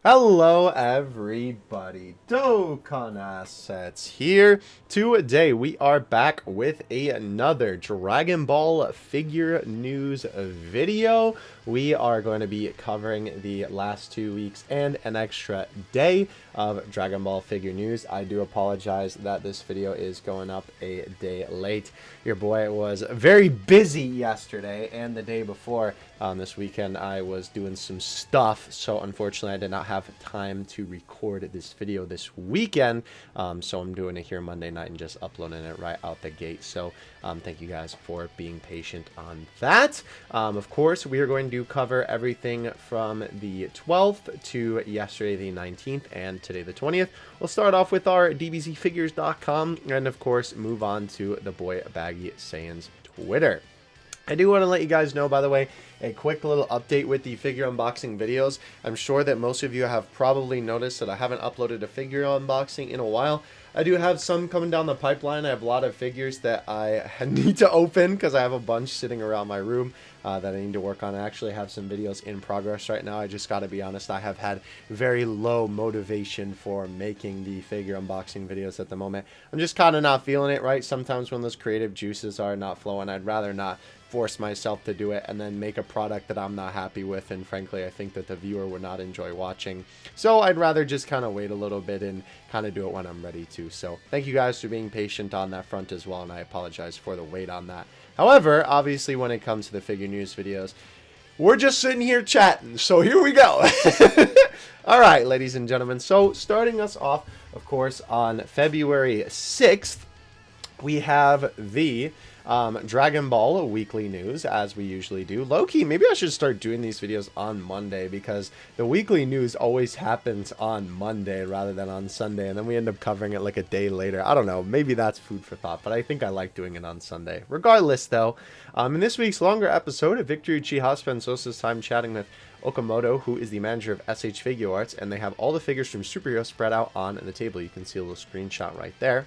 Hello everybody, Dokkan Assets here. Today we are back with another Dragon Ball figure news video. We are going to be covering the last 2 weeks and an extra day of Dragon Ball figure news. I do apologize that this video is going up a day late. Your boy was very busy yesterday and the day before. This weekend I was doing some stuff, so unfortunately I did not have time to record this video this weekend, so I'm doing it here Monday night and just uploading it right out the gate. So thank you guys for being patient on that. Of course, we are going to cover everything from the 12th to yesterday the 19th and today the 20th. We'll start off with our dbzfigures.com and of course move on to the boy Baggy Saiyan's Twitter. I do want to let you guys know, by the way, a quick little update with the figure unboxing videos. I'm sure that most of you have probably noticed that I haven't uploaded a figure unboxing in a while. I do have some coming down the pipeline. I have a lot of figures that I need to open because I have a bunch sitting around my room that I need to work on. I actually have some videos in progress right now. I just got to be honest, I have had very low motivation for making the figure unboxing videos at the moment. I'm just kind of not feeling it, right? Sometimes when those creative juices are not flowing, I'd rather not force myself to do it and then make a product that I'm not happy with, and frankly I think that the viewer would not enjoy watching. So I'd rather just kind of wait a little bit and kind of do it when I'm ready to. So thank you guys for being patient on that front as well, and I apologize for the wait on that. However, obviously when it comes to the figure news videos, we're just sitting here chatting, so here we go. Alright, ladies and gentlemen, so starting us off, of course, on February 6th, we have the Dragon Ball weekly news, as we usually do. Low-key, maybe I should start doing these videos on Monday, because the weekly news always happens on Monday rather than on Sunday, and then we end up covering it like a day later. I don't know, maybe that's food for thought, but I think I like doing it on Sunday. Regardless, though, in this week's longer episode, Victor Uchiha spends most of his time chatting with Okamoto, who is the manager of SH Figure Arts, and they have all the figures from Superhero spread out on the table. You can see a little screenshot right there.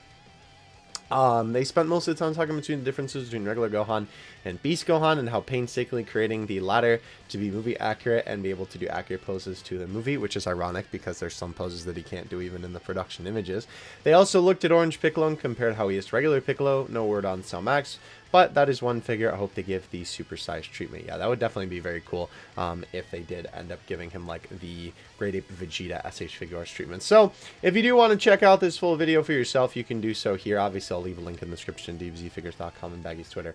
They spent most of the time talking between the differences between regular Gohan and Beast Gohan and how painstakingly creating the latter to be movie accurate and be able to do accurate poses to the movie, which is ironic because there's some poses that he can't do even in the production images. They also looked at Orange Piccolo and compared how he is to regular Piccolo. No word on Cell Max, but that is one figure I hope they give the supersized treatment. Yeah, that would definitely be very cool if they did end up giving him like the Great Ape Vegeta SH Figure Arts treatment. So if you do want to check out this full video for yourself, you can do so here. Obviously, I'll leave a link in the description, dbzfigures.com and Baggy's Twitter,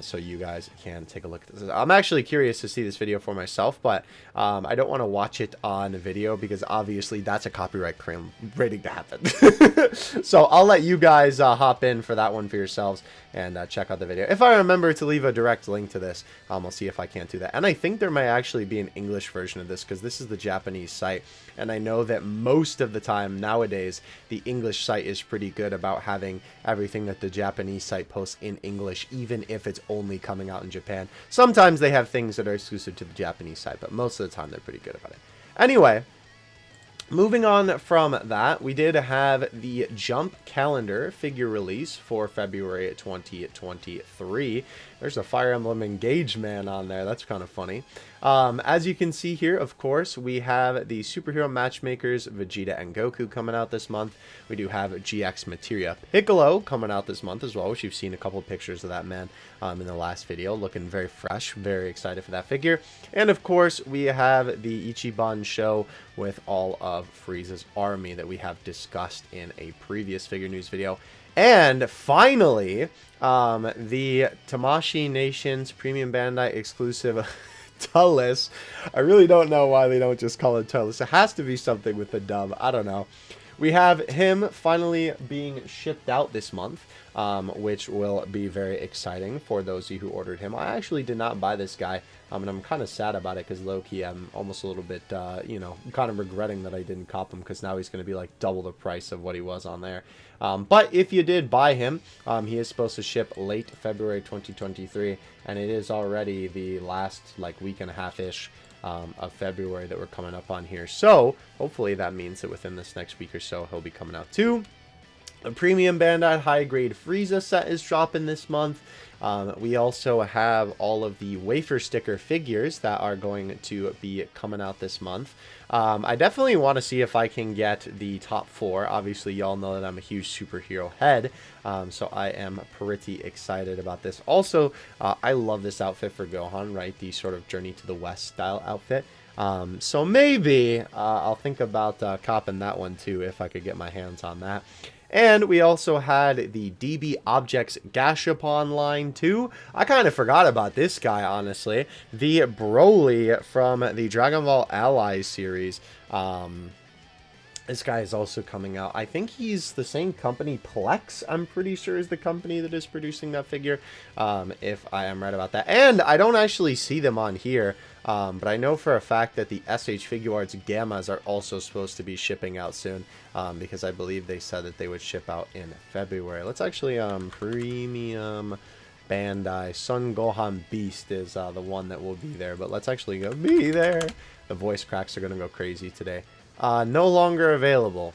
so you guys can take a look at this. I'm actually curious to see this video for myself, but I don't want to watch it on video because obviously that's a copyright claim waiting to happen. So I'll let you guys hop in for that one for yourselves and check out the video. If I remember to leave a direct link to this, I'll see if I can't do that. And I think there might actually be an English version of this because this is the Japanese site, and I know that most of the time nowadays the English site is pretty good about having everything that the Japanese site posts in English, even if it's only coming out in Japan. Sometimes they have things that are exclusive to the Japanese site, but most of the time they're pretty good about it. Anyway, moving on from that, we did have the Jump calendar figure release for February 2023. There's a Fire Emblem Engage man on there. That's kind of funny. As you can see here, of course, we have the Superhero Matchmakers Vegeta and Goku coming out this month. We do have GX Materia Piccolo coming out this month as well, which you've seen a couple pictures of that man in the last video. Looking very fresh. Very excited for that figure. And of course, we have the Ichiban show with all of Frieza's army that we have discussed in a previous figure news video. And finally, the Tamashii Nations Premium Bandai exclusive Tullis. I really don't know why they don't just call it Tullis. It has to be something with the dub. I don't know. We have him finally being shipped out this month, which will be very exciting for those of you who ordered him. I actually did not buy this guy, and I'm kind of sad about it because low-key I'm almost a little bit, you know, kind of regretting that I didn't cop him because now he's going to be like double the price of what he was on there. But if you did buy him, he is supposed to ship late February 2023, and it is already the last like week and a half-ish of February that we're coming up on here. So hopefully that means that within this next week or so he'll be coming out too. A premium Bandai high grade Frieza set is dropping this month. We also have all of the wafer sticker figures that are going to be coming out this month. I definitely want to see if I can get the top 4. Obviously, y'all know that I'm a huge superhero head, so I am pretty excited about this. Also, I love this outfit for Gohan, right? The sort of Journey to the West style outfit. So maybe I'll think about copping that one too if I could get my hands on that. And we also had the DB Objects Gashapon line too. I kind of forgot about this guy, honestly. The Broly from the Dragon Ball Allies series. This guy is also coming out. I think he's the same company, Plex, I'm pretty sure is the company that is producing that figure, if I am right about that. And I don't actually see them on here, but I know for a fact that the SH Figuarts Gammas are also supposed to be shipping out soon, because I believe they said that they would ship out in February. Let's actually, Premium Bandai Son Gohan Beast is the one that will be there, but let's actually go be there. The voice cracks are going to go crazy today. No longer available.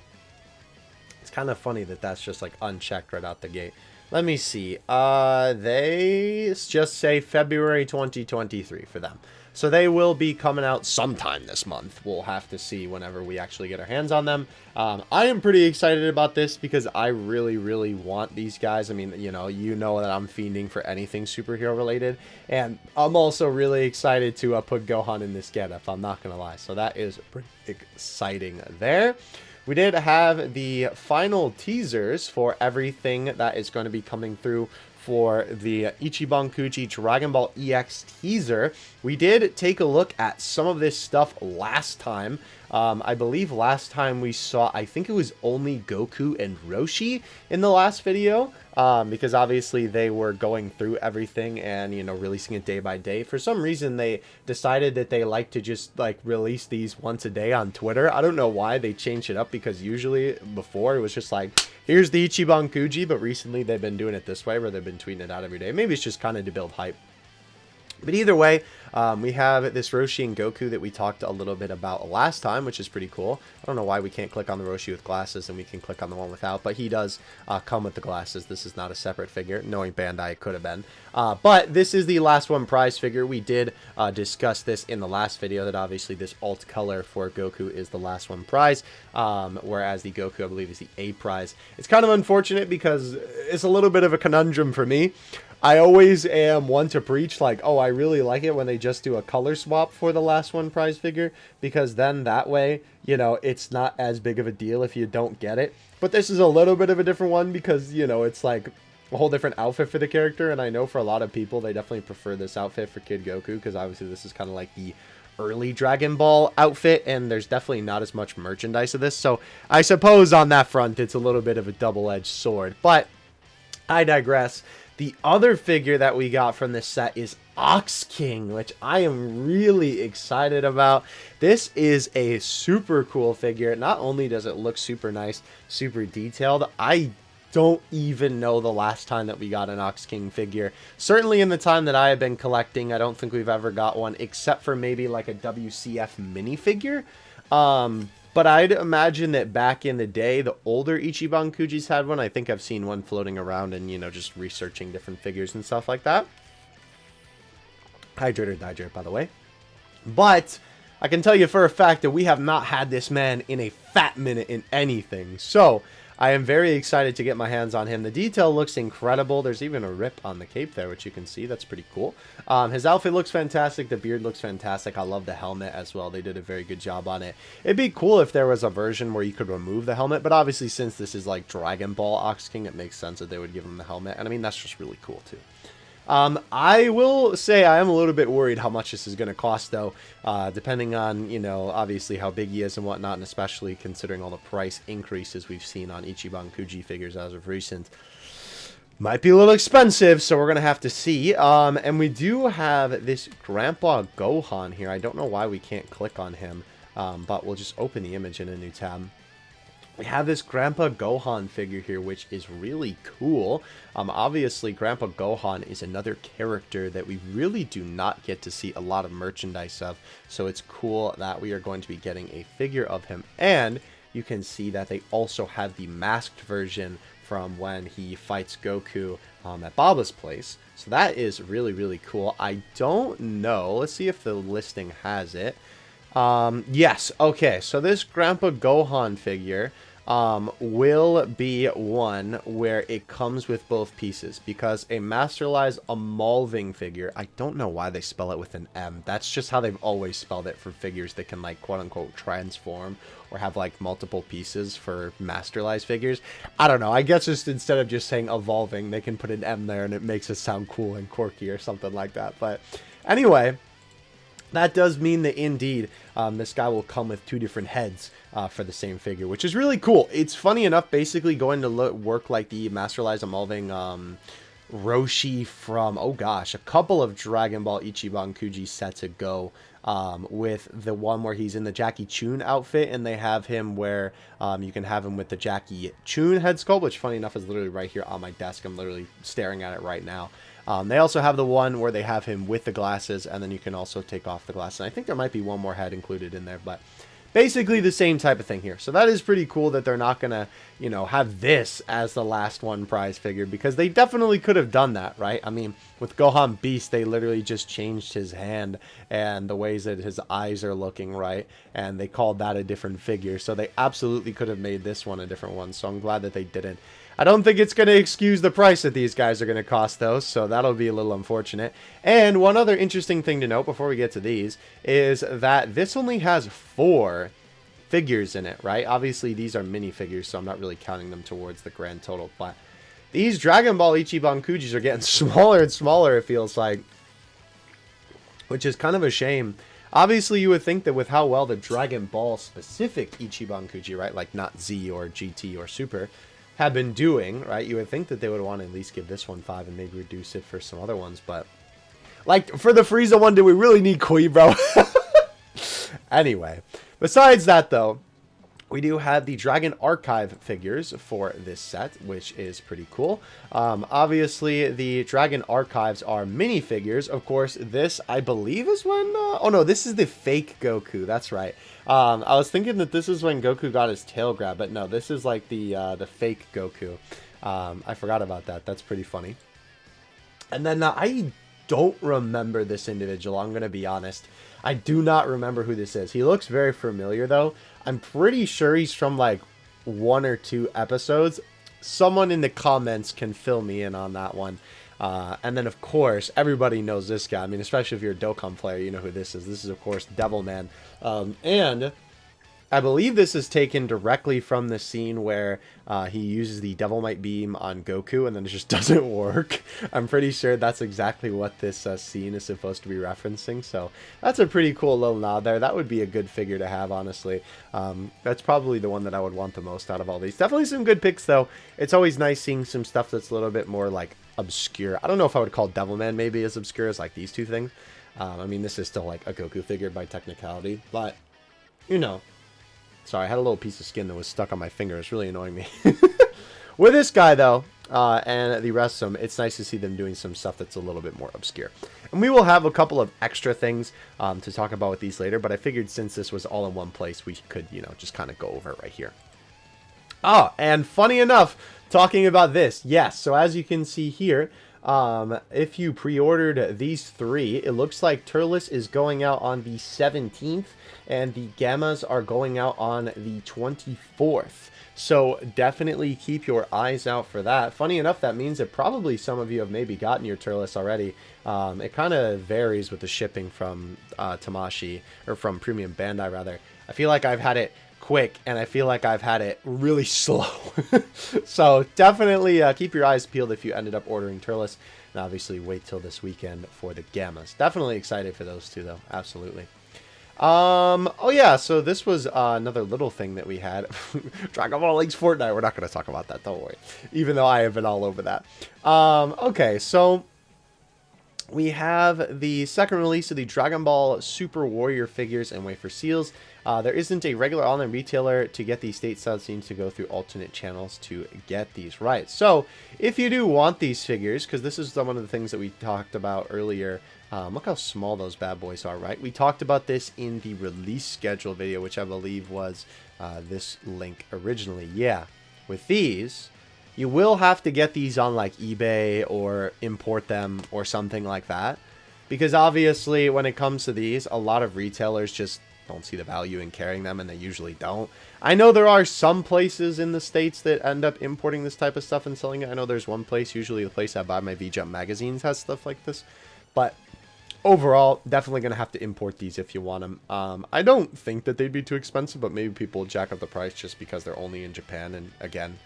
It's kind of funny that that's just like unchecked right out the gate. Let me see. They just say February 2023 for them. So they will be coming out sometime this month. We'll have to see whenever we actually get our hands on them. I am pretty excited about this because I really, really want these guys. I mean, you know that I'm fiending for anything superhero related. And I'm also really excited to put Gohan in this getup, I'm not going to lie. So that is pretty exciting there. We did have the final teasers for everything that is going to be coming through for the Ichiban Kuji Dragon Ball EX teaser. We did take a look at some of this stuff last time. I believe last time we saw, I think it was only Goku and Roshi in the last video, because obviously they were going through everything and, you know, releasing it day by day. For some reason, they decided that they like to just, like, release these once a day on Twitter. I don't know why they changed it up, because usually before it was just like, here's the Ichiban Kuji, but recently they've been doing it this way where they've been tweeting it out every day. Maybe it's just kind of to build hype. But either way, we have this Roshi and Goku that we talked a little bit about last time, which is pretty cool. I don't know why we can't click on the Roshi with glasses and we can click on the one without, but he does come with the glasses. This is not a separate figure. Knowing Bandai, it could have been. But this is the last one prize figure. We did discuss this in the last video, that obviously this alt color for Goku is the last one prize, whereas the Goku, I believe, is the A prize. It's kind of unfortunate because it's a little bit of a conundrum for me. I always am one to preach, like, oh, I really like it when they just do a color swap for the last one prize figure, because then that way, you know, it's not as big of a deal if you don't get it. But this is a little bit of a different one because, you know, it's like a whole different outfit for the character, and I know for a lot of people, they definitely prefer this outfit for Kid Goku, because obviously this is kind of like the early Dragon Ball outfit, and there's definitely not as much merchandise of this, so I suppose on that front, it's a little bit of a double-edged sword, but I digress. The other figure that we got from this set is Ox King, which I am really excited about. This is a super cool figure. Not only does it look super nice, super detailed, I don't even know the last time that we got an Ox King figure. Certainly in the time that I have been collecting, I don't think we've ever got one, except for maybe like a WCF minifigure. But I'd imagine that back in the day, the older Ichiban Kujis had one. I think I've seen one floating around and, you know, just researching different figures and stuff like that. Hydrate, by the way. But I can tell you for a fact that we have not had this man in a fat minute in anything. So I am very excited to get my hands on him. The detail looks incredible. There's even a rip on the cape there, which you can see. That's pretty cool. His outfit looks fantastic. The beard looks fantastic. I love the helmet as well. They did a very good job on it. It'd be cool if there was a version where you could remove the helmet, but obviously since this is like Dragon Ball Ox King, it makes sense that they would give him the helmet. And I mean, that's just really cool too. I will say I am a little bit worried how much this is going to cost, though, depending on, you know, obviously how big he is and whatnot, and especially considering all the price increases we've seen on Ichiban Kuji figures as of recent. Might be a little expensive, so we're going to have to see. And we do have this Grandpa Gohan here. I don't know why we can't click on him, but we'll just open the image in a new tab. We have this Grandpa Gohan figure here, which is really cool. Obviously, Grandpa Gohan is another character that we really do not get to see a lot of merchandise of. So it's cool that we are going to be getting a figure of him. And you can see that they also have the masked version from when he fights Goku at Baba's place. So that is really, really cool. I don't know. Let's see if the listing has it. Yes. Okay. So this Grandpa Gohan figure will be one where it comes with both pieces, because a masterlized evolving figure, I don't know why they spell it with an M. That's just how they've always spelled it for figures that can, like, quote unquote transform or have like multiple pieces for masterlized figures. I don't know. I guess just instead of just saying evolving, they can put an M there and it makes it sound cool and quirky or something like that. But anyway, that does mean that indeed this guy will come with two different heads for the same figure, which is really cool. It's funny enough, basically going to work like the masterlized evolving Roshi from, oh gosh, a couple of Dragon Ball Ichiban Kuji sets ago, with the one where he's in the Jackie Chun outfit, and they have him where you can have him with the Jackie Chun head sculpt, which funny enough is literally right here on my desk. I'm literally staring at it right now. They also have the one where they have him with the glasses, and then you can also take off the glasses. And I think there might be one more head included in there, but basically the same type of thing here. So that is pretty cool that they're not going to, you know, have this as the last one prize figure, because they definitely could have done that, right? I mean, with Gohan Beast, they literally just changed his hand and the ways that his eyes are looking, right? And they called that a different figure. So they absolutely could have made this one a different one. So I'm glad that they didn't. I don't think it's going to excuse the price that these guys are going to cost, though, so that'll be a little unfortunate. And one other interesting thing to note before we get to these is that this only has 4 figures in it, right? Obviously, these are minifigures, so I'm not really counting them towards the grand total, but these Dragon Ball Ichiban Kujis are getting smaller and smaller, it feels like, which is kind of a shame. Obviously, you would think that with how well the Dragon Ball specific Ichiban Kuji, right, like not Z or GT or Super, have been doing, right, you would think that they would want to at least give this one 5 and maybe reduce it for some other ones, but like for the Frieza one, do we really need Kui, bro? Anyway, besides that though, we do have the Dragon Archive figures for this set, which is pretty cool. Obviously, the Dragon Archives are minifigures. Of course, this, I believe, is when... oh, no, this is the fake Goku. That's right. I was thinking that this is when Goku got his tail grabbed, but no, this is like the fake Goku. I forgot about that. That's pretty funny. And then I don't remember this individual, I'm going to be honest. I do not remember who this is. He looks very familiar, though. I'm pretty sure he's from, like, 1 or 2 episodes. Someone in the comments can fill me in on that one. And then, of course, everybody knows this guy. I mean, especially if you're a Dokkan player, you know who this is. This is, of course, Devilman. And I believe this is taken directly from the scene where he uses the Devil Might Beam on Goku and then it just doesn't work. I'm pretty sure that's exactly what this scene is supposed to be referencing. So that's a pretty cool little nod there. That would be a good figure to have, honestly. That's probably the one that I would want the most out of all these. Definitely some good picks, though. It's always nice seeing some stuff that's a little bit more, like, obscure. I don't know if I would call Devilman maybe as obscure as, like, these two things. I mean, this is still, like, a Goku figure by technicality. But, you know... Sorry, I had a little piece of skin that was stuck on my finger. It's really annoying me. With this guy, though, and the rest of them, it's nice to see them doing some stuff that's a little bit more obscure. And we will have a couple of extra things to talk about with these later, but I figured since this was all in one place, we could, you know, just kind of go over it right here. Oh, and funny enough, talking about this, yes, so as you can see here, if you pre-ordered these 3, it looks like Turles is going out on the 17th, and the Gammas are going out on the 24th. So definitely keep your eyes out for that. Funny enough, that means that probably some of you have maybe gotten your Turles already. It kind of varies with the shipping from Tamashii, or from Premium Bandai, rather. I feel like I've had it quick, and I feel like I've had it really slow. So definitely keep your eyes peeled if you ended up ordering Turles, and obviously wait till this weekend for the Gammas. Definitely excited for those two, though. Absolutely. Oh yeah, so this was another little thing that we had. Dragon Ball League's Fortnite. We're not going to talk about that, don't worry. Even though I have been all over that. Okay, so we have the second release of the Dragon Ball Super Warrior figures and wafer seals. There isn't a regular online retailer to get these stateside, so you need to go through alternate channels to get these right. So if you do want these figures, because this is one of the things that we talked about earlier. Look how small those bad boys are, right? We talked about this in the release schedule video, which I believe was this link originally. Yeah, with these, You will have to get these on like eBay or import them or something like that. Because obviously when it comes to these, a lot of retailers just don't see the value in carrying them, and they usually don't. I know there are some places in the States that end up importing this type of stuff and selling it. I know there's one place, usually the place I buy my V-Jump magazines has stuff like this. But overall, definitely going to have to import these if you want them. I don't think that they'd be too expensive, but maybe people jack up the price just because they're only in Japan. And again,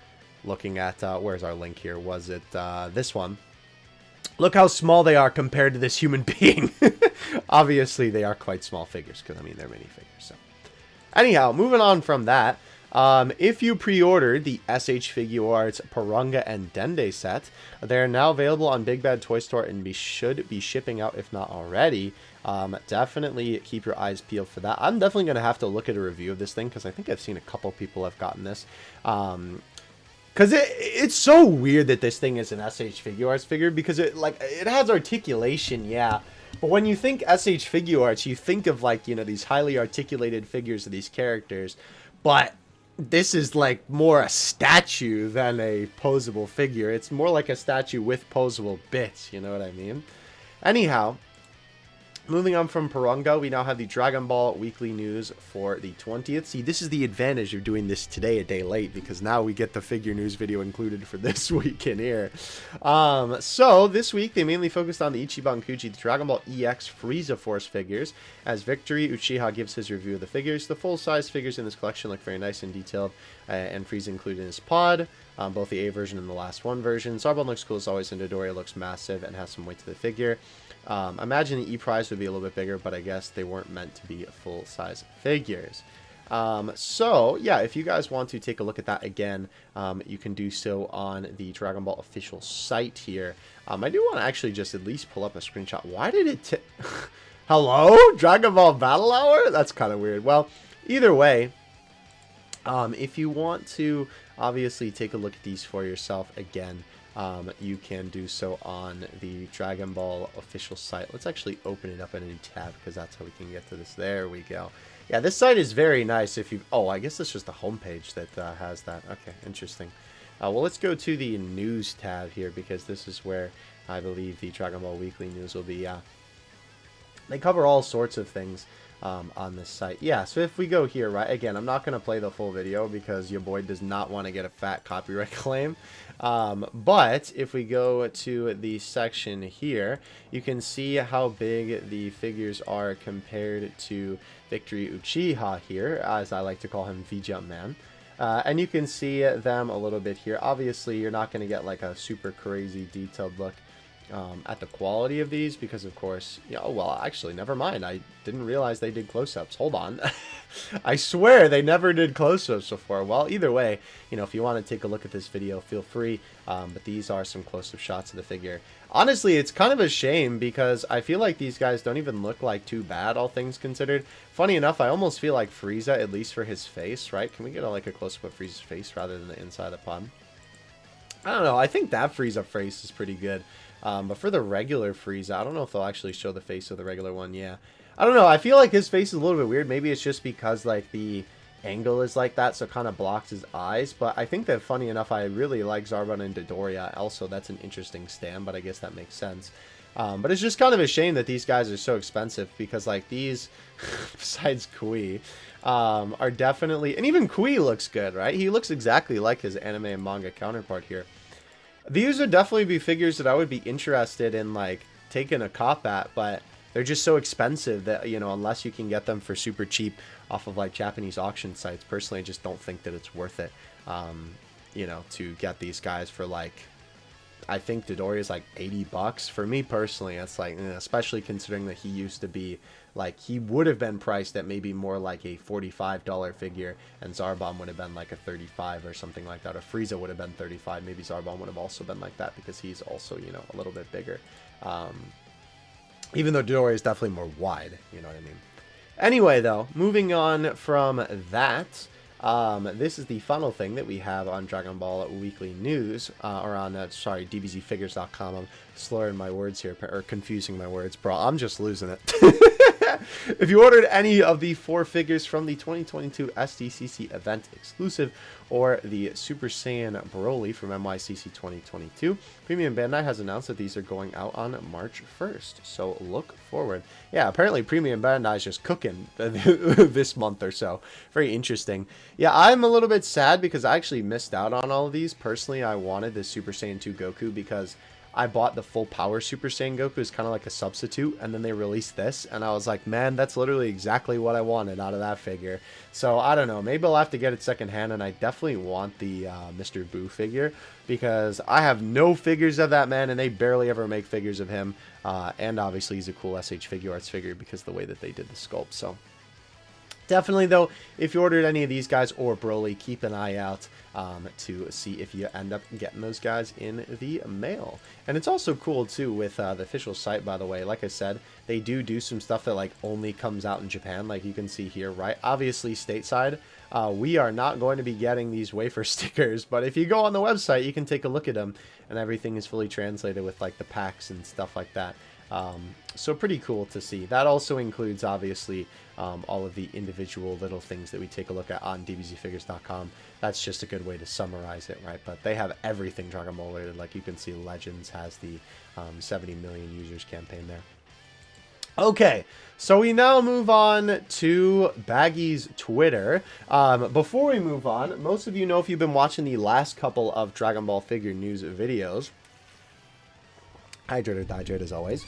looking at, where's our link here? Was it this one? Look how small they are compared to this human being. Obviously, they are quite small figures because, I mean, they're minifigures. So, anyhow, moving on from that. If you pre-ordered the SH Figuarts Porunga and Dende set, they're now available on Big Bad Toy Store and should be shipping out if not already. Definitely keep your eyes peeled for that. I'm definitely going to have to look at a review of this thing because I think I've seen a couple people have gotten this. Because it's so weird that this thing is an SH Figuarts figure because it has articulation, yeah. But when you think SH Figuarts, you think of like, you know, these highly articulated figures of these characters. But this is like more a statue than a posable figure. It's more like a statue with posable bits, you know what I mean? Anyhow, moving on from Porunga, we now have the Dragon Ball Weekly News for the 20th. See, this is the advantage of doing this today a day late, because now we get the figure news video included for this week in here. So, this week, they mainly focused on the Ichiban Kuji, the Dragon Ball EX Frieza Force figures, as Victory Uchiha gives his review of the figures. The full-size figures in this collection look very nice and detailed, and Frieza included in his pod, both the A version and the last one version. Zarbon looks cool as always, and Dodoria looks massive and has some weight to the figure. Imagine the E-Prize would be a little bit bigger, but I guess they weren't meant to be full-size figures. So, yeah, if you guys want to take a look at that again, you can do so on the Dragon Ball official site here. I do want to actually just at least pull up a screenshot. Why did it... Hello? Dragon Ball Battle Hour? That's kind of weird. Well, either way, if you want to obviously take a look at these for yourself again, you can do so on the Dragon Ball official site. Let's actually open it up in a new tab because that's how we can get to this. There we go. Yeah, this site is very nice. If you, oh, I guess it's just the homepage that has that. Okay, interesting. Well, let's go to the news tab here because this is where I believe the Dragon Ball Weekly News will be. They cover all sorts of things on this site. Yeah, so if we go here, right, again, I'm not going to play the full video because your boy does not want to get a fat copyright claim. But if we go to the section here, you can see how big the figures are compared to Victory Uchiha here, as I like to call him, V-Jump Man. And you can see them a little bit here. Obviously, you're not going to get like a super crazy detailed look at the quality of these because, of course, yeah, oh, well, actually, never mind. I didn't realize they did close-ups. Hold on. I swear they never did close-ups before. Well, either way, you know, if you want to take a look at this video, feel free. But these are some close-up shots of the figure. Honestly, it's kind of a shame because I feel like these guys don't even look like too bad, all things considered. Funny enough, I almost feel like Frieza, at least for his face, right? Can we get like a close-up of Frieza's face rather than the inside of the pod? I don't know. I think that Frieza face is pretty good. But for the regular Frieza, I don't know if they'll actually show the face of the regular one. Yeah. I don't know. I feel like his face is a little bit weird. Maybe it's just because, like, the angle is like that, so it kind of blocks his eyes. But I think that, funny enough, I really like Zarbon and Dodoria. Also, that's an interesting stand, but I guess that makes sense. But it's just kind of a shame that these guys are so expensive because, like, these, besides Kui, are definitely... And even Kui looks good, right? He looks exactly like his anime and manga counterpart here. These would definitely be figures that I would be interested in, like, taking a cop at, but they're just so expensive that, you know, unless you can get them for super cheap off of, like, Japanese auction sites, personally, I just don't think that it's worth it, you know, to get these guys for, like, I think Dodoria is, like, 80 bucks. For me, personally, it's, like, especially considering that he used to be, like, he would have been priced at maybe more like a $45 figure, and Zarbon would have been like a 35 or something like that, or Frieza would have been 35. Maybe Zarbon would have also been like that because he's also, you know, a little bit bigger. Even though Dodoria is definitely more wide, you know what I mean? Anyway, though, moving on from that, this is the final thing that we have on Dragon Ball Weekly News, or on, sorry, DBZFigures.com. I'm slurring my words here, or confusing my words, bro. I'm just losing it. If you ordered any of the 4 figures from the 2022 SDCC event exclusive or the Super Saiyan Broly from MYCC 2022, Premium Bandai has announced that these are going out on March 1st. So look forward. Yeah, apparently Premium Bandai is just cooking this month or so. Very interesting. Yeah, I'm a little bit sad because I actually missed out on all of these. Personally, I wanted the Super Saiyan 2 Goku because I bought the full power Super Saiyan Goku as kind of like a substitute, and then they released this, and I was like, man, that's literally exactly what I wanted out of that figure. So, I don't know, maybe I'll have to get it secondhand, and I definitely want the Mr. Buu figure, because I have no figures of that man, and they barely ever make figures of him, and obviously he's a cool SH Figure Arts figure because of the way that they did the sculpt, so... Definitely, though, if you ordered any of these guys or Broly, keep an eye out to see if you end up getting those guys in the mail. And it's also cool, too, with the official site, by the way. Like I said, they do some stuff that, like, only comes out in Japan, like you can see here, right? Obviously, stateside, we are not going to be getting these wafer stickers, but if you go on the website, you can take a look at them, and everything is fully translated with, like, the packs and stuff like that. So pretty cool to see. That also includes, obviously, all of the individual little things that we take a look at on dbzfigures.com. That's just a good way to summarize it, right? But they have everything Dragon Ball related. Like you can see, Legends has the 70 million users campaign there. Okay, so we now move on to Baggy's Twitter. Before we move on, most of you know, if you've been watching the last couple of Dragon Ball figure news videos, hydrate or dihydrate as always,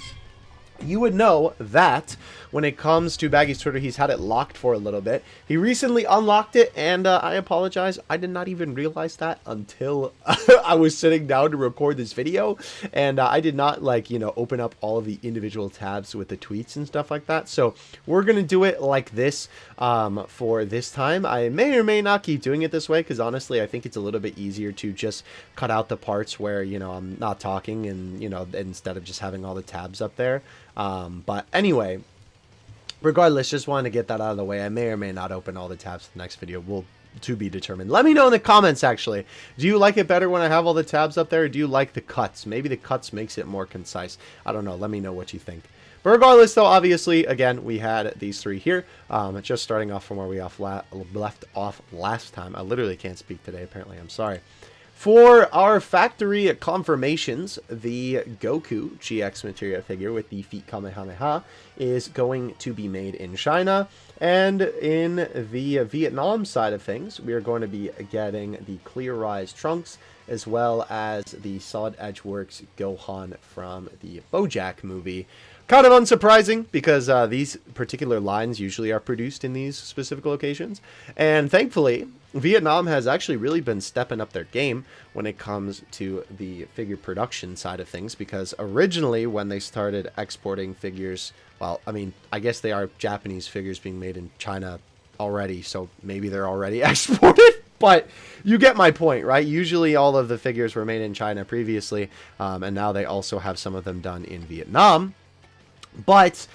you would know that when it comes to Baggy's Twitter, he's had it locked for a little bit. He recently unlocked it, and I apologize. I did not even realize that until I was sitting down to record this video, and I did not, like, you know, open up all of the individual tabs with the tweets and stuff like that. So we're going to do it like this for this time. I may or may not keep doing it this way, because honestly, I think it's a little bit easier to just cut out the parts where, you know, I'm not talking and, you know, instead of just having all the tabs up there. But anyway, regardless, just wanted to get that out of the way. I may or may not open all the tabs for the next video. Will to be determined. Let me know in the comments, actually. Do you like it better when I have all the tabs up there, or do you like the cuts? Maybe the cuts makes it more concise. I don't know. Let me know what you think. But regardless, though, obviously, again, we had these 3 here. Just starting off from where we left off last time. I literally can't speak today, apparently. I'm sorry. For our factory confirmations, the Goku GX materia figure with the feet Kamehameha is going to be made in China. And in the Vietnam side of things, we are going to be getting the Clear Rise Trunks, as well as the Solid Edge Works Gohan from the BoJack movie. Kind of unsurprising, because these particular lines usually are produced in these specific locations. And thankfully, Vietnam has actually really been stepping up their game when it comes to the figure production side of things, because originally when they started exporting figures, well, I mean, I guess they are Japanese figures being made in China already, so maybe they're already exported. But you get my point, right? Usually all of the figures were made in China previously, and now they also have some of them done in Vietnam. But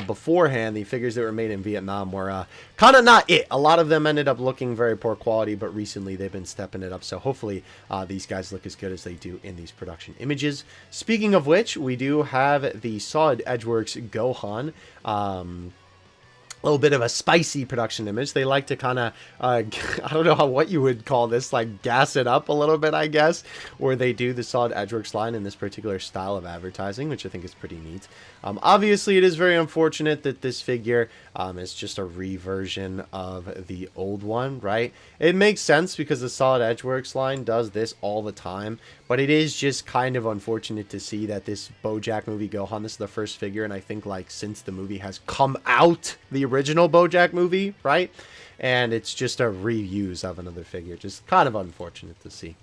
beforehand, the figures that were made in Vietnam were kind of not it. A lot of them ended up looking very poor quality, but recently they've been stepping it up. So hopefully these guys look as good as they do in these production images. Speaking of which, we do have the Solid Edgeworks Gohan. A little bit of a spicy production image. They like to kind of, I don't know what you would call this, like gas it up a little bit, I guess, where they do the Solid Edgeworks line in this particular style of advertising, which I think is pretty neat. Obviously, it is very unfortunate that this figure is just a reversion of the old one, right? It makes sense because the Solid Edgeworks line does this all the time, but it is just kind of unfortunate to see that this BoJack movie Gohan, this is the first figure, and I think, like, since the movie has come out, the original BoJack movie, right? And it's just a reuse of another figure. Just kind of unfortunate to see.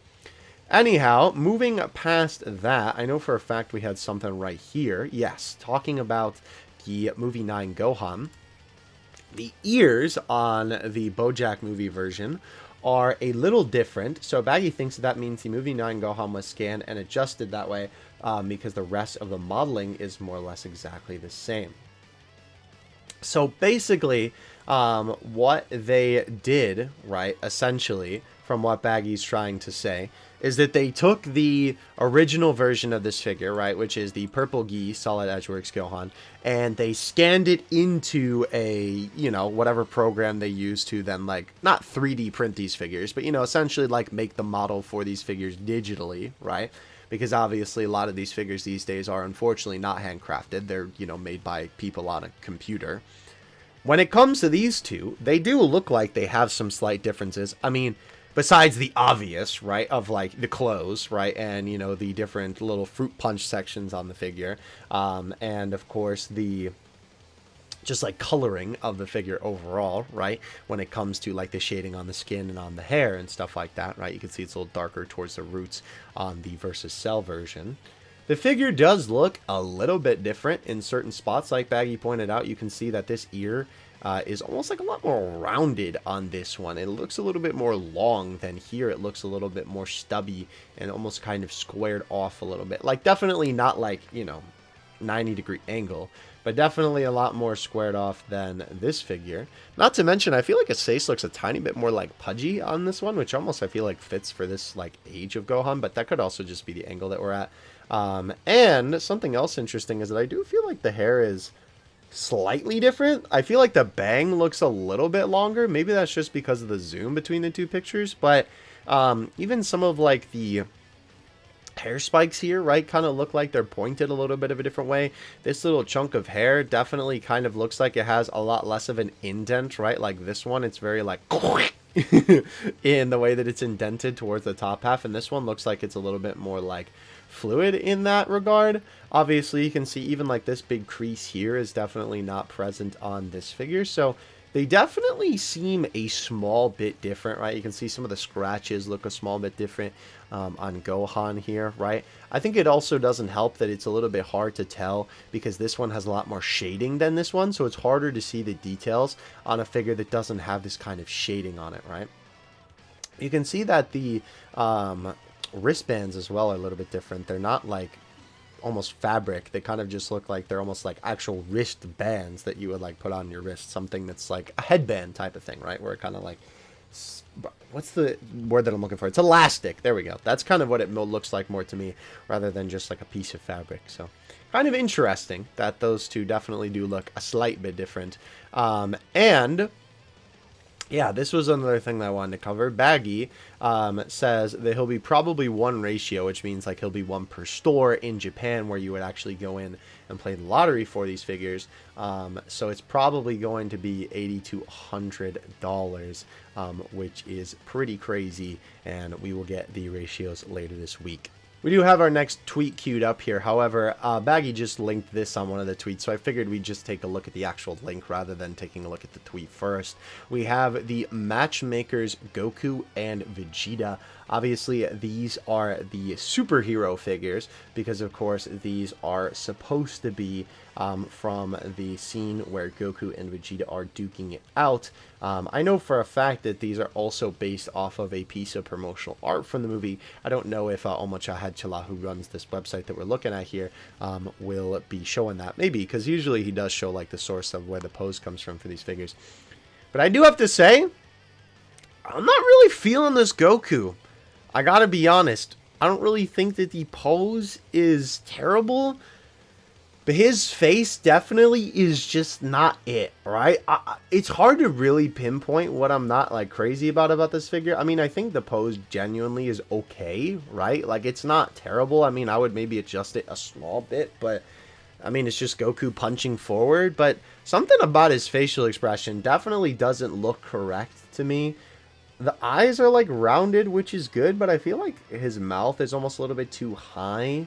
Anyhow, moving past that, I know for a fact we had something right here. Yes, talking about the movie 9 Gohan. The ears on the BoJack movie version are a little different. So Baggy thinks that means the movie 9 Gohan was scanned and adjusted that way because the rest of the modeling is more or less exactly the same. So basically, what they did, right, essentially, from what Baggy's trying to say, is that they took the original version of this figure, right, which is the purple gi Solid Edgeworks Gohan, and they scanned it into a, you know, whatever program they use to then, like, not 3D print these figures, but, you know, essentially, like, make the model for these figures digitally, right? Because obviously a lot of these figures these days are unfortunately not handcrafted. They're, you know, made by people on a computer. When it comes to these two, they do look like they have some slight differences. I mean, besides the obvious, right, of like the clothes, right, and, you know, the different little fruit punch sections on the figure, and of course the just like coloring of the figure overall, right, when it comes to like the shading on the skin and on the hair and stuff like that, right. You can see it's a little darker towards the roots on the versus Cell version. The figure does look a little bit different in certain spots. Like Baggy pointed out, you can see that this ear is almost like a lot more rounded on this one. It looks a little bit more long than here. It looks a little bit more stubby and almost kind of squared off a little bit. Like, definitely not like, you know, 90-degree angle, but definitely a lot more squared off than this figure. Not to mention, I feel like his face looks a tiny bit more like pudgy on this one, which almost I feel like fits for this like age of Gohan, but that could also just be the angle that we're at. And something else interesting is that I do feel like the hair is slightly different. I feel like the bang looks a little bit longer. Maybe that's just because of the zoom between the two pictures, but even some of like the hair spikes here, right, kind of look like they're pointed a little bit of a different way. This little chunk of hair definitely kind of looks like it has a lot less of an indent, right? Like this one, it's very like in the way that it's indented towards the top half, and this one looks like it's a little bit more like fluid in that regard. Obviously, you can see even like this big crease here is definitely not present on this figure, so they definitely seem a small bit different, right? You can see some of the scratches look a small bit different on Gohan here, right? I think it also doesn't help that it's a little bit hard to tell because this one has a lot more shading than this one, so it's harder to see the details on a figure that doesn't have this kind of shading on it, right? You can see that the wristbands as well are a little bit different. They're not like almost fabric. They kind of just look like they're almost like actual wrist bands that you would like put on your wrist, something that's like a headband type of thing, right, where it kind of like, what's the word that I'm looking for? It's elastic. There we go. That's kind of what it looks like more to me rather than just like a piece of fabric. So kind of interesting that those two definitely do look a slight bit different. And yeah, this was another thing that I wanted to cover. Baggy says that he'll be probably 1 ratio, which means like he'll be 1 per store in Japan where you would actually go in and play the lottery for these figures. So it's probably going to be $80 to $100, which is pretty crazy, and we will get the ratios later this week. We do have our next tweet queued up here. However, Baggy just linked this on one of the tweets, so I figured we'd just take a look at the actual link rather than taking a look at the tweet first. We have the Matchmakers Goku and Vegeta. Obviously, these are the superhero figures because, of course, these are supposed to be from the scene where Goku and Vegeta are duking it out. I know for a fact that these are also based off of a piece of promotional art from the movie. I don't know if Omachahad who runs this website that we're looking at here, will be showing that. Maybe, because usually he does show like the source of where the pose comes from for these figures. But I do have to say, I'm not really feeling this Goku. I gotta be honest. I don't really think that the pose is terrible, but his face definitely is just not it, right? It's hard to really pinpoint what I'm not like crazy about this figure. I mean, I think the pose genuinely is okay, right? Like, it's not terrible. I mean, I would maybe adjust it a small bit, but I mean, it's just Goku punching forward. But something about his facial expression definitely doesn't look correct to me. The eyes are like rounded, which is good, but I feel like his mouth is almost a little bit too high.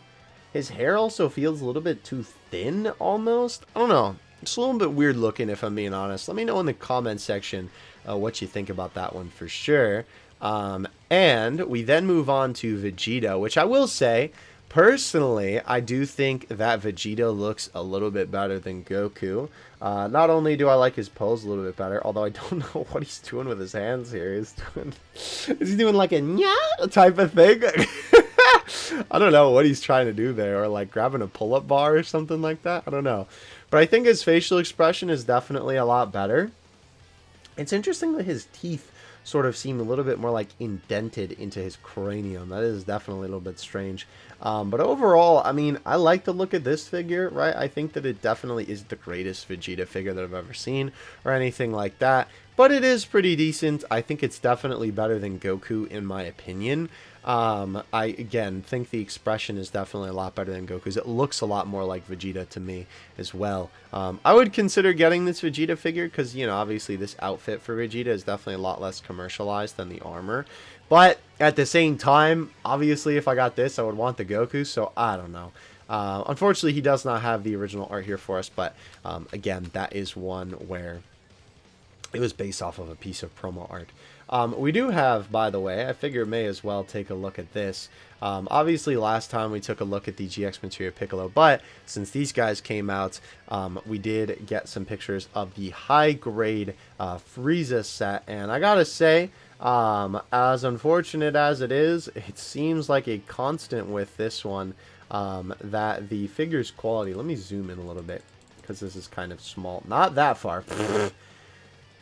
His hair also feels a little bit too thin, almost. I don't know. It's a little bit weird looking, if I'm being honest. Let me know in the comment section what you think about that one for sure. And we then move on to Vegeta, which I will say, personally, I do think that Vegeta looks a little bit better than Goku. Not only do I like his pose a little bit better, although I don't know what he's doing with his hands here. Is he doing like a nya type of thing? I don't know what he's trying to do there, or like grabbing a pull-up bar or something like that. I don't know. But I think his facial expression is definitely a lot better. It's interesting that his teeth sort of seem a little bit more like indented into his cranium. That is definitely a little bit strange. But overall, I mean, I like the look of this figure, right? I think that it definitely is the greatest Vegeta figure that I've ever seen or anything like that. But it is pretty decent. I think it's definitely better than Goku in my opinion. I, again, think the expression is definitely a lot better than Goku's. It looks a lot more like Vegeta to me as well. I would consider getting this Vegeta figure because, you know, obviously this outfit for Vegeta is definitely a lot less commercialized than the armor. But at the same time, obviously if I got this, I would want the Goku, so I don't know. Unfortunately, he does not have the original art here for us, but again, that is one where it was based off of a piece of promo art. We do have, by the way, I figure may as well take a look at this. Obviously, last time we took a look at the GX Materia Piccolo, but since these guys came out, we did get some pictures of the high-grade Frieza set, and I gotta say, as unfortunate as it is, it seems like a constant with this one, that the figure's quality, let me zoom in a little bit, because this is kind of small, not that far.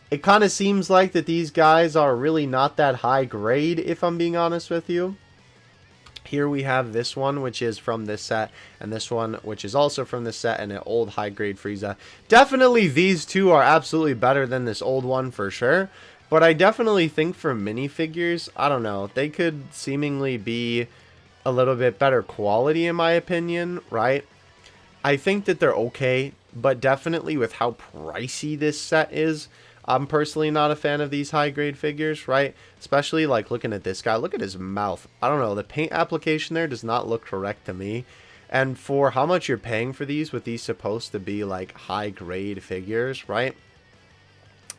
It kind of seems like that these guys are really not that high grade, if I'm being honest with you. Here we have this one, which is from this set, and this one, which is also from this set, and an old high grade Frieza. Definitely these two are absolutely better than this old one for sure. But I definitely think for minifigures, I don't know, they could seemingly be a little bit better quality in my opinion, right? I think that they're okay, but definitely with how pricey this set is, I'm personally not a fan of these high-grade figures, right? Especially, like, looking at this guy. Look at his mouth. I don't know. The paint application there does not look correct to me. And for how much you're paying for these, with these supposed to be, like, high-grade figures, right?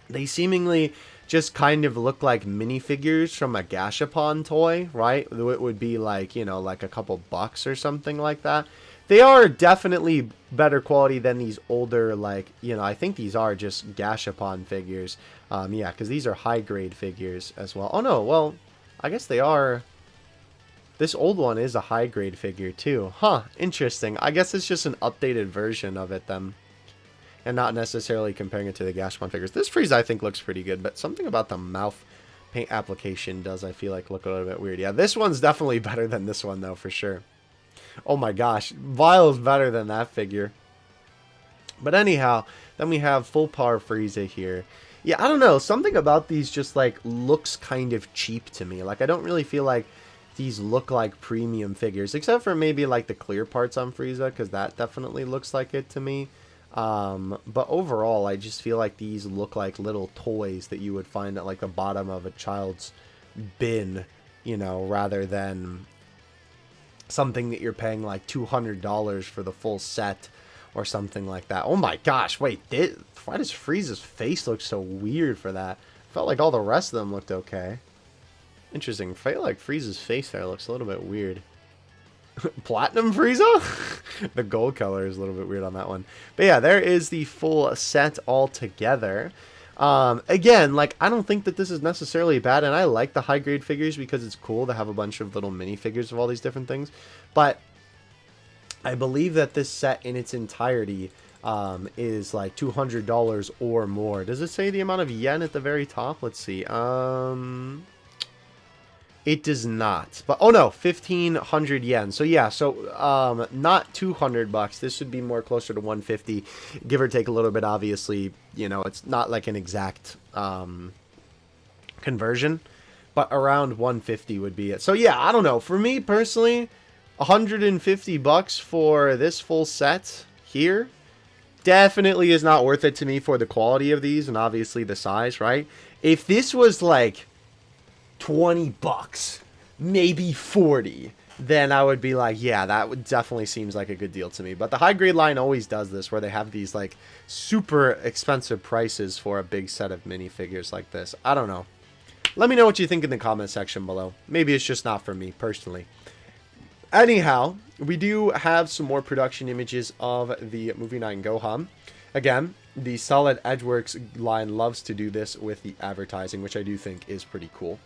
They seemingly just kind of look like minifigures from a Gashapon toy, right? It would be, like, you know, like a couple bucks or something like that. They are definitely better quality than these older, like, you know, I think these are just Gashapon figures. Yeah, because these are high-grade figures as well. Oh, no, well, I guess they are. This old one is a high-grade figure, too. Huh, interesting. I guess it's just an updated version of it, then. And not necessarily comparing it to the Gashapon figures. This Frieza, I think, looks pretty good, but something about the mouth paint application does, I feel like, look a little bit weird. Yeah, this one's definitely better than this one, though, for sure. Oh my gosh, Vile's better than that figure. But anyhow, then we have full power Frieza here. Yeah, I don't know, something about these just like looks kind of cheap to me. Like I don't really feel like these look like premium figures, except for maybe like the clear parts on Frieza, because that definitely looks like it to me. But overall, I just feel like these look like little toys that you would find at like the bottom of a child's bin, you know, rather than something that you're paying like $200 for the full set or something like that. Oh my gosh, wait, why does Frieza's face look so weird for that? I felt like all the rest of them looked okay. Interesting. I feel like Frieza's face there looks a little bit weird. Platinum Frieza? The gold color is a little bit weird on that one. But yeah, there is the full set all together. Again, like, I don't think that this is necessarily bad, and I like the high-grade figures because it's cool to have a bunch of little minifigures of all these different things, but I believe that this set in its entirety is like $200 or more. Does it say the amount of yen at the very top? Let's see. It does not. But oh no, 1,500 yen. So yeah, so not 200 bucks. This would be more closer to 150, give or take a little bit. Obviously, you know, it's not like an exact conversion, but around 150 would be it. So yeah, I don't know. For me personally, 150 bucks for this full set here definitely is not worth it to me for the quality of these and obviously the size, right? If this was like 20 bucks, maybe 40, then I would be like, yeah, that would definitely seems like a good deal to me. But the high grade line always does this, where they have these like super expensive prices for a big set of minifigures like this. I don't know. Let me know what you think in the comment section below. Maybe it's just not for me personally. Anyhow, we do have some more production images of the Movie 9 Gohan. Again, the Solid Edgeworks line loves to do this with the advertising, which I do think is pretty cool.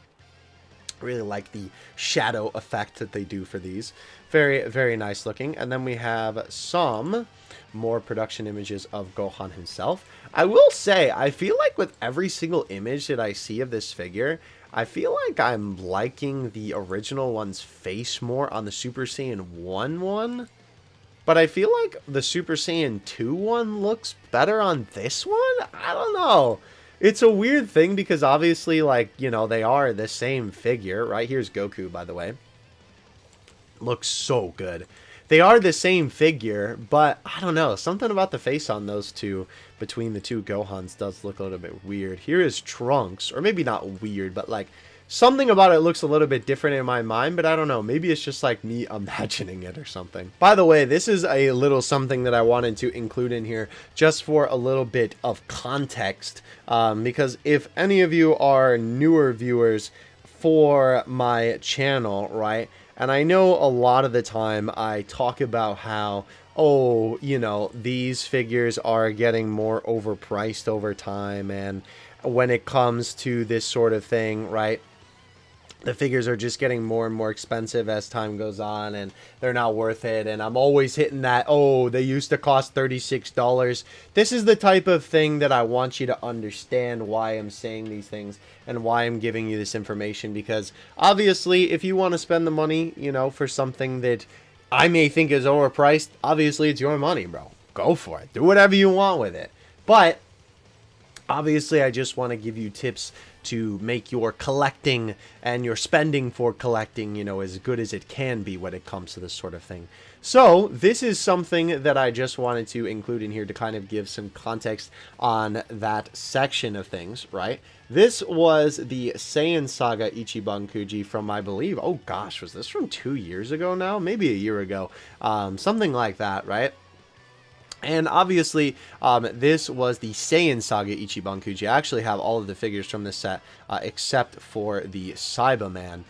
Really like the shadow effect that they do for these. Very, very nice looking. And then we have some more production images of Gohan himself. I will say, I feel like with every single image that I see of this figure, I feel like I'm liking the original one's face more on the Super Saiyan 1 one. But I feel like the Super Saiyan 2 one looks better on this one? I don't know. It's a weird thing because obviously, like, you know, they are the same figure, right? Here's Goku, by the way. Looks so good. They are the same figure, but I don't know. Something about the face on those two, between the two Gohans, does look a little bit weird. Here is Trunks, or maybe not weird, but like, something about it looks a little bit different in my mind, but I don't know. Maybe it's just like me imagining it or something. By the way, this is a little something that I wanted to include in here just for a little bit of context. Because if any of you are newer viewers for my channel, right? And I know a lot of the time I talk about how, oh, you know, these figures are getting more overpriced over time. And when it comes to this sort of thing, right? The figures are just getting more and more expensive as time goes on, and they're not worth it. And I'm always hitting that, oh, they used to cost $36. This is the type of thing that I want you to understand why I'm saying these things and why I'm giving you this information. Because obviously, if you want to spend the money, you know, for something that I may think is overpriced, obviously it's your money, bro. Go for it. Do whatever you want with it. But obviously, I just want to give you tips to make your collecting and your spending for collecting, you know, as good as it can be when it comes to this sort of thing. So this is something that I just wanted to include in here to kind of give some context on that section of things, right? This was the Saiyan Saga Ichiban Kuji from, I believe, oh gosh, was this from 2 years ago now? Maybe a year ago. Something like that, right? And obviously, this was the Saiyan Saga Ichiban Kuji. I actually have all of the figures from this set, except for the Cyberman,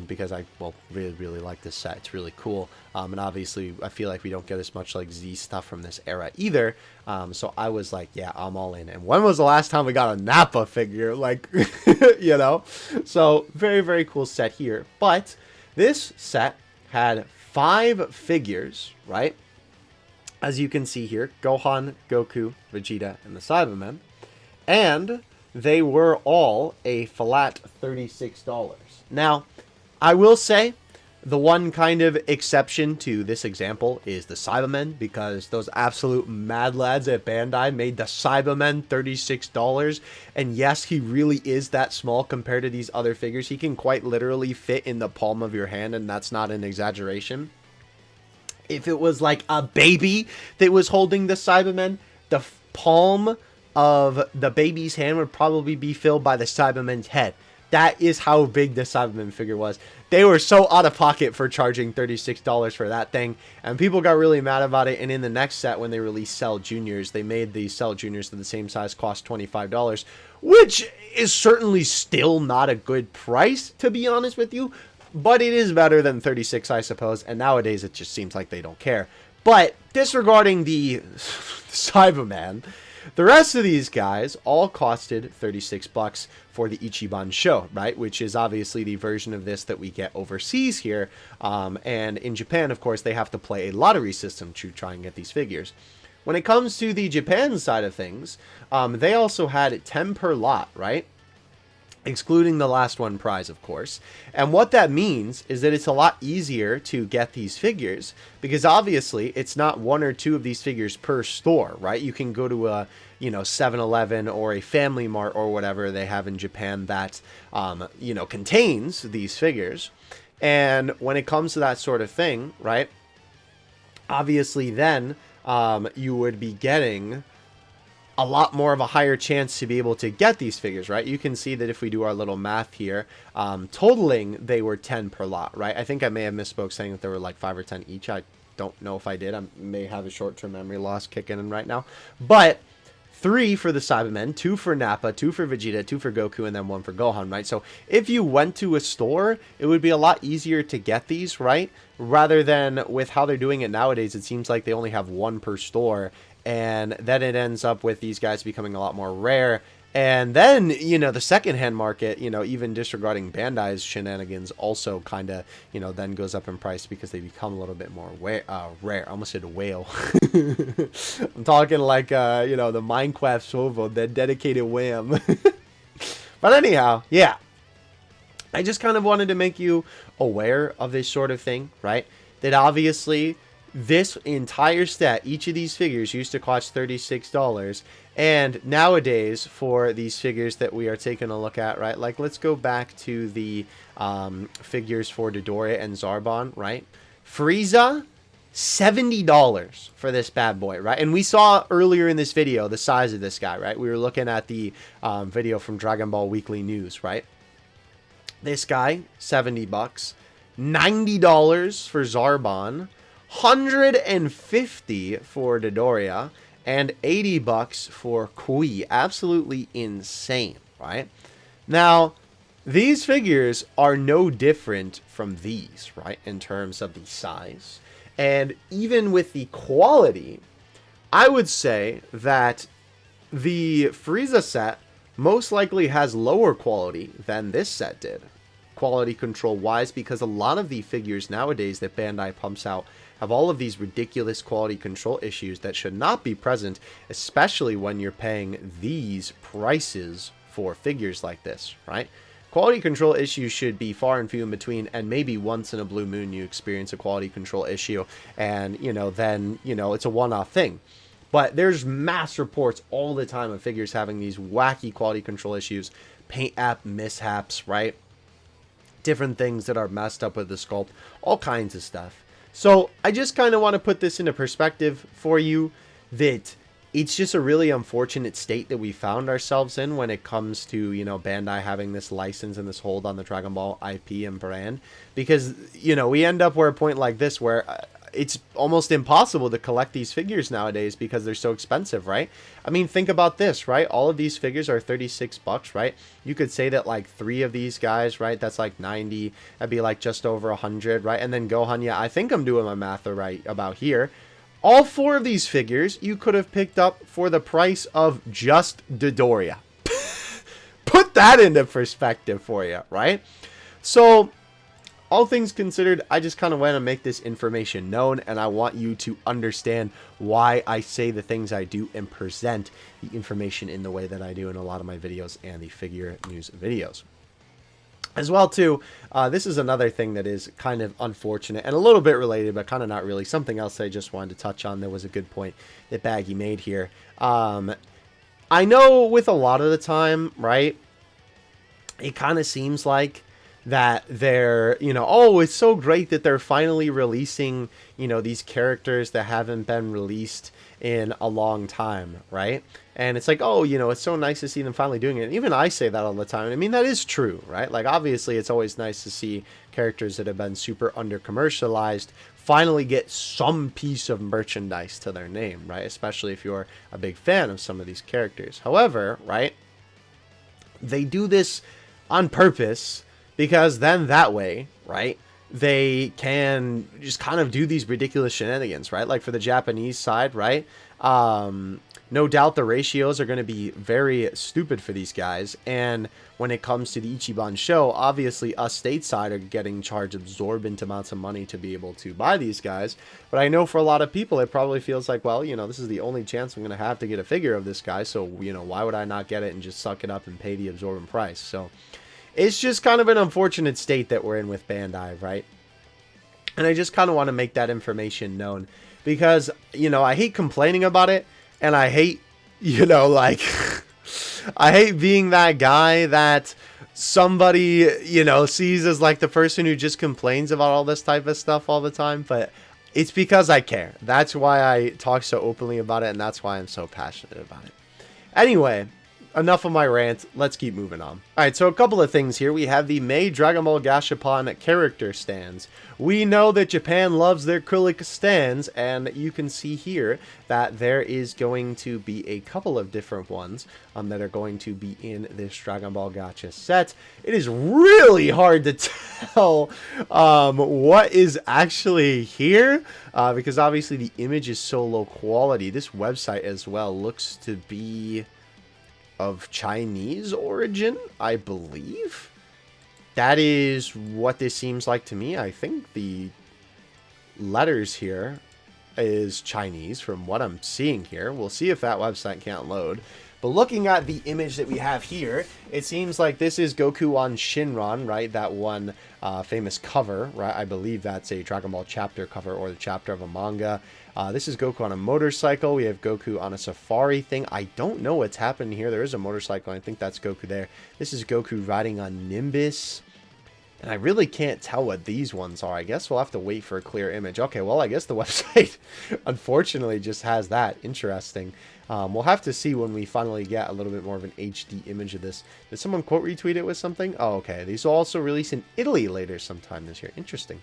because I, well, really, really like this set. It's really cool. And obviously, I feel like we don't get as much, like, Z stuff from this era either. So I was like, yeah, I'm all in. And when was the last time we got a Nappa figure? Like, you know? So, very, very cool set here. But this set had 5 figures, right? As you can see here, Gohan, Goku, Vegeta, and the Cybermen. And they were all a flat $36. Now, I will say, the one kind of exception to this example is the Cybermen, because those absolute mad lads at Bandai made the Cybermen $36. And yes, he really is that small compared to these other figures. He can quite literally fit in the palm of your hand, and that's not an exaggeration. If it was like a baby that was holding the Cybermen, the palm of the baby's hand would probably be filled by the Cybermen's head. That is how big the Cyberman figure was. They were so out of pocket for charging $36 for that thing, and people got really mad about it. And in the next set, when they released Cell Juniors, they made the Cell Juniors to the same size cost $25, which is certainly still not a good price, to be honest with you. But it is better than 36, I suppose. And nowadays, it just seems like they don't care. But disregarding the Cyberman, the rest of these guys all costed 36 bucks for the Ichiban show, right? Which is obviously the version of this that we get overseas here. And in Japan, of course, they have to play a lottery system to try and get these figures. When it comes to the Japan side of things, they also had 10 per lot, right? Excluding the last one prize, of course. And what that means is that it's a lot easier to get these figures, because obviously it's not 1 or 2 of these figures per store, right? You can go to a, you know, 7-Eleven or a Family Mart or whatever they have in Japan that, you know, contains these figures. And when it comes to that sort of thing, right, obviously then you would be getting a lot more of a higher chance to be able to get these figures, right? You can see that if we do our little math here, totaling, they were 10 per lot, right? I think I may have misspoke saying that there were like 5 or 10 each. I don't know if I did. I may have a short-term memory loss kicking in right now. But 3 for the Cybermen, 2 for Nappa, 2 for Vegeta, 2 for Goku, and then 1 for Gohan, right? So if you went to a store, it would be a lot easier to get these, right? Rather than with how they're doing it nowadays, it seems like they only have 1 per store. And then it ends up with these guys becoming a lot more rare. And then, you know, the secondhand market, you know, even disregarding Bandai's shenanigans, also kind of, you know, then goes up in price because they become a little bit more rare. I almost said whale. I'm talking like, you know, the Minecraft Sovo, the dedicated wham. But anyhow, yeah. I just kind of wanted to make you aware of this sort of thing, right? That obviously this entire set, each of these figures used to cost $36. And nowadays, for these figures that we are taking a look at, right? Like, let's go back to the figures for Dodoria and Zarbon, right? Frieza, $70 for this bad boy, right? And we saw earlier in this video the size of this guy, right? We were looking at the video from Dragon Ball Weekly News, right? This guy, $70. $90 for Zarbon. $150 for Dodoria. And $80 for Kui. Absolutely insane, right? Now, these figures are no different from these, right? In terms of the size. And even with the quality, I would say that the Frieza set most likely has lower quality than this set did, quality control wise, because a lot of the figures nowadays that Bandai pumps out have all of these ridiculous quality control issues that should not be present, especially when you're paying these prices for figures like this, right? Quality control issues should be far and few in between, and maybe once in a blue moon you experience a quality control issue, and, you know, then, you know, it's a one-off thing. But there's mass reports all the time of figures having these wacky quality control issues, paint app mishaps, right? Different things that are messed up with the sculpt, all kinds of stuff. So I just kind of want to put this into perspective for you, that it's just a really unfortunate state that we found ourselves in when it comes to, you know, Bandai having this license and this hold on the Dragon Ball IP and brand. Because, you know, we end up where a point like this where it's almost impossible to collect these figures nowadays because they're so expensive, right? I mean, think about this, right? All of these figures are $36, right? You could say that like 3 of these guys, right? That's like 90. That'd be like just over 100, right? And then Gohan, yeah, I think I'm doing my math right about here. All 4 of these figures you could have picked up for the price of just Dodoria. Put that into perspective for you, right? So, all things considered, I just kind of want to make this information known, and I want you to understand why I say the things I do and present the information in the way that I do in a lot of my videos and the figure news videos. As well, too, this is another thing that is kind of unfortunate and a little bit related, but kind of not really. Something else I just wanted to touch on. There was a good point that Baggy made here. I know with a lot of the time, right, it kind of seems like that they're, you know, oh, it's so great that they're finally releasing, you know, these characters that haven't been released in a long time, right? And it's like, oh, you know, it's so nice to see them finally doing it. And even I say that all the time. I mean, that is true, right? Like, obviously, it's always nice to see characters that have been super under-commercialized finally get some piece of merchandise to their name, right? Especially if you're a big fan of some of these characters. However, right, they do this on purpose, because then that way, right, they can just kind of do these ridiculous shenanigans, right? Like for the Japanese side, right? No doubt the ratios are going to be very stupid for these guys. And when it comes to the Ichiban show, obviously us stateside are getting charged exorbitant amounts of money to be able to buy these guys. But I know for a lot of people, it probably feels like, well, you know, this is the only chance I'm going to have to get a figure of this guy. So, you know, why would I not get it and just suck it up and pay the absorbent price? So it's just kind of an unfortunate state that we're in with Bandai, right? And I just kind of want to make that information known because, you know, I hate complaining about it, and I hate, you know, like, I hate being that guy that somebody, you know, sees as like the person who just complains about all this type of stuff all the time, but it's because I care. That's why I talk so openly about it, and that's why I'm so passionate about it. Anyway, enough of my rant. Let's keep moving on. Alright, so a couple of things here. We have the May Dragon Ball Gashapon character stands. We know that Japan loves their acrylic stands, and you can see here that there is going to be a couple of different ones that are going to be in this Dragon Ball Gacha set. It is really hard to tell what is actually here because obviously the image is so low quality. This website as well looks to be of Chinese origin, I believe. That is what this seems like to me. I think the letters here is Chinese from what I'm seeing here. We'll see if that website can't load. But looking at the image that we have here, it seems like this is Goku on Shinron, right? That one famous cover, right? I believe that's a Dragon Ball chapter cover or the chapter of a manga. This is Goku on a motorcycle. We have Goku on a safari thing. I don't know what's happening here. There is a motorcycle. I think that's Goku there. This is Goku riding on Nimbus. And I really can't tell what these ones are. I guess we'll have to wait for a clear image. Okay, well, I guess the website, unfortunately, just has that. Interesting. We'll have to see when we finally get a little bit more of an HD image of this. Did someone quote retweet it with something? Oh, okay. These will also release in Italy later sometime this year. Interesting.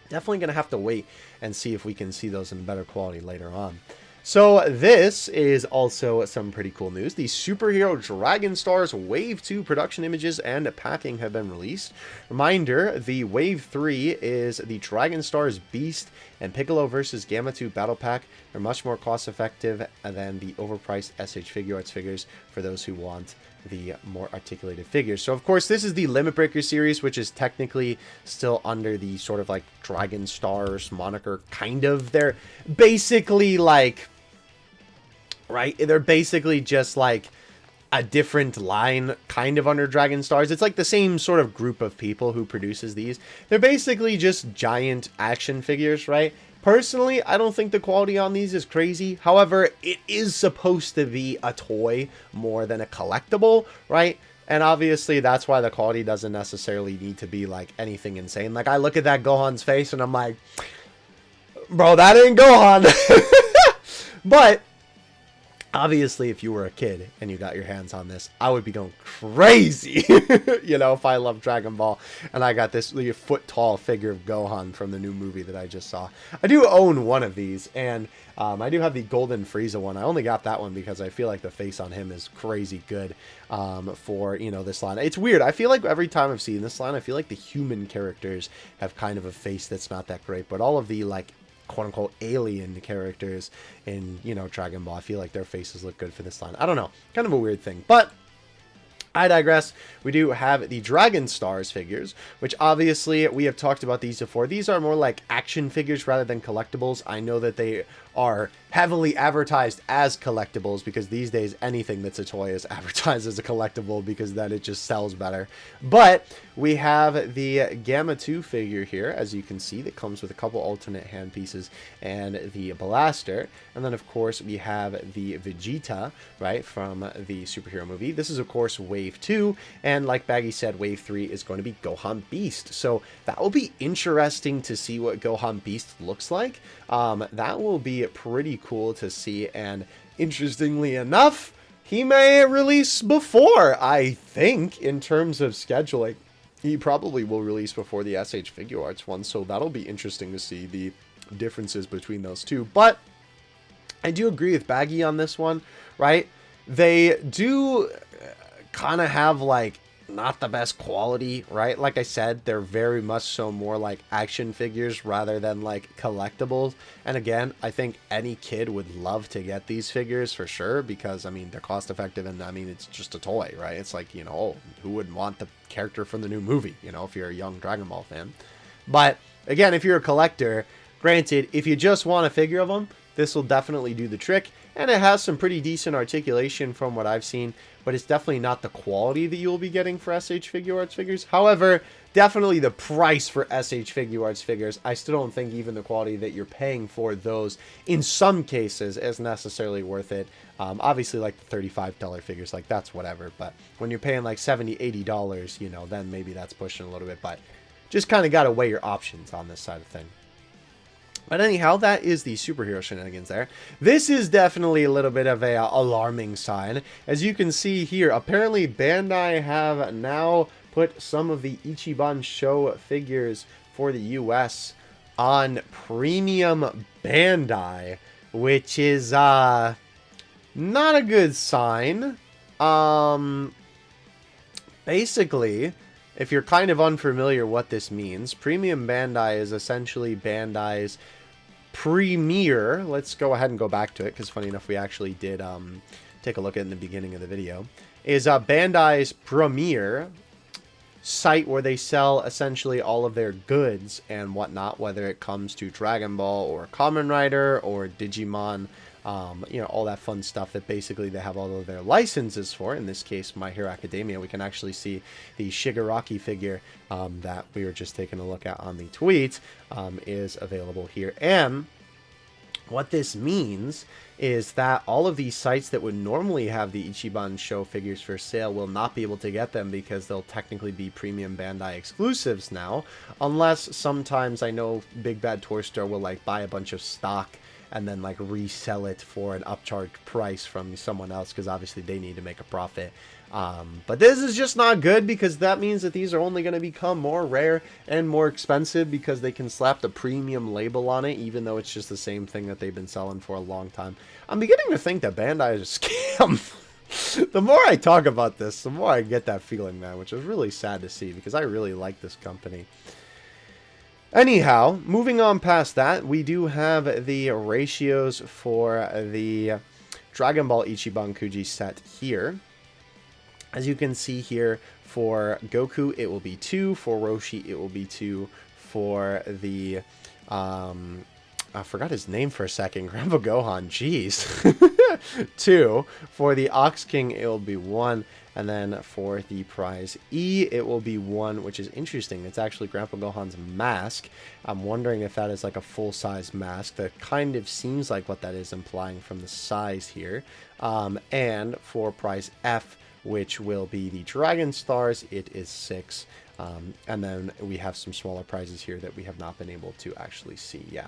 Definitely going to have to wait and see if we can see those in better quality later on. So this is also some pretty cool news. The Superhero Dragon Stars Wave 2 production images and packing have been released. Reminder, the Wave 3 is the Dragon Stars Beast and Piccolo vs. Gamma 2 Battle Pack. They're much more cost effective than the overpriced SH Figuarts figures for those who want the more articulated figures. So of course this is the Limit Breaker series, which is technically still under the sort of like Dragon Stars moniker, kind of. They're basically like, right, they're basically just like a different line kind of under Dragon Stars. It's like the same sort of group of people who produces these. They're basically just giant action figures, right? Personally, I don't think the quality on these is crazy. However, it is supposed to be a toy more than a collectible, right? And obviously, that's why the quality doesn't necessarily need to be like anything insane. Like, I look at that Gohan's face and I'm like, bro, that ain't Gohan. But obviously, if you were a kid and you got your hands on this, I would be going crazy, you know, if I love Dragon Ball and I got this really foot-tall figure of Gohan from the new movie that I just saw. I do own one of these, and I do have the Golden Frieza one. I only got that one because I feel like the face on him is crazy good for, you know, this line. It's weird. I feel like every time I've seen this line, I feel like the human characters have kind of a face that's not that great, but all of the, like, quote-unquote alien characters in, you know, Dragon Ball, I feel like their faces look good for this line. I don't know. Kind of a weird thing. But I digress. We do have the Dragon Stars figures, which obviously we have talked about these before. These are more like action figures rather than collectibles. I know that they are heavily advertised as collectibles because these days anything that's a toy is advertised as a collectible because then it just sells better. But we have the Gamma 2 figure here, as you can see, that comes with a couple alternate hand pieces and the blaster. And then, of course, we have the Vegeta, right, from the superhero movie. This is, of course, Wave 2. And like Baggy said, Wave 3 is going to be Gohan Beast. So that will be interesting to see what Gohan Beast looks like. That will be pretty cool to see. And interestingly enough, he may release before, I think, in terms of scheduling. He probably will release before the SH Figuarts one, so that'll be interesting to see the differences between those two. But I do agree with Baggy on this one, right? They do kind of have, like, not the best quality, right? Like I said, they're very much so more like action figures rather than like collectibles. And again, I think any kid would love to get these figures for sure because, I mean, they're cost effective and, I mean, it's just a toy, right? It's like, you know, oh, who wouldn't want the character from the new movie, you know, if you're a young Dragon Ball fan. But again, if you're a collector, granted, if you just want a figure of them, this will definitely do the trick. And it has some pretty decent articulation from what I've seen, but it's definitely not the quality that you'll be getting for SH Figuarts figures. However, definitely the price for SH Figuarts figures, I still don't think even the quality that you're paying for those, in some cases, is necessarily worth it. Obviously, like the $35 figures, like that's whatever. But when you're paying like $70, $80, you know, then maybe that's pushing a little bit. But just kind of got to weigh your options on this side of thing. But anyhow, that is the superhero shenanigans there. This is definitely a little bit of a alarming sign. As you can see here, apparently Bandai have now put some of the Ichiban show figures for the US on Premium Bandai, which is not a good sign. Basically, if you're kind of unfamiliar what this means, Premium Bandai is essentially Bandai's premier, let's go ahead and go back to it, because funny enough, we actually did take a look at in the beginning of the video, is Bandai's premier site where they sell essentially all of their goods and whatnot, whether it comes to Dragon Ball or Kamen Rider or Digimon, you know, all that fun stuff that basically they have all of their licenses for. In this case, My Hero Academia. We can actually see the Shigaraki figure that we were just taking a look at on the tweet is available here. And what this means is that all of these sites that would normally have the Ichiban show figures for sale will not be able to get them because they'll technically be premium Bandai exclusives now, unless sometimes I know Big Bad Toy Store will like buy a bunch of stock and then like resell it for an upcharged price from someone else, because obviously they need to make a profit. But this is just not good, because that means that these are only going to become more rare and more expensive because they can slap the premium label on it, even though it's just the same thing that they've been selling for a long time. I'm beginning to think that Bandai is a scam. The more I talk about this, the more I get that feeling, man, which is really sad to see because I really like this company. Anyhow, moving on past that, we do have the ratios for the Dragon Ball Ichiban Kuji set here. As you can see here, for Goku, it will be 2. For Roshi, it will be 2. For the, I forgot his name for a second. Grandpa Gohan, jeez. 2. For the Ox King, it will be 1. And then for the prize E, it will be 1, which is interesting. It's actually Grandpa Gohan's mask. I'm wondering if that is like a full-size mask. That kind of seems like what that is implying from the size here. And for prize F, which will be the Dragon Stars, it is 6. And then we have some smaller prizes here that we have not been able to actually see. Yeah.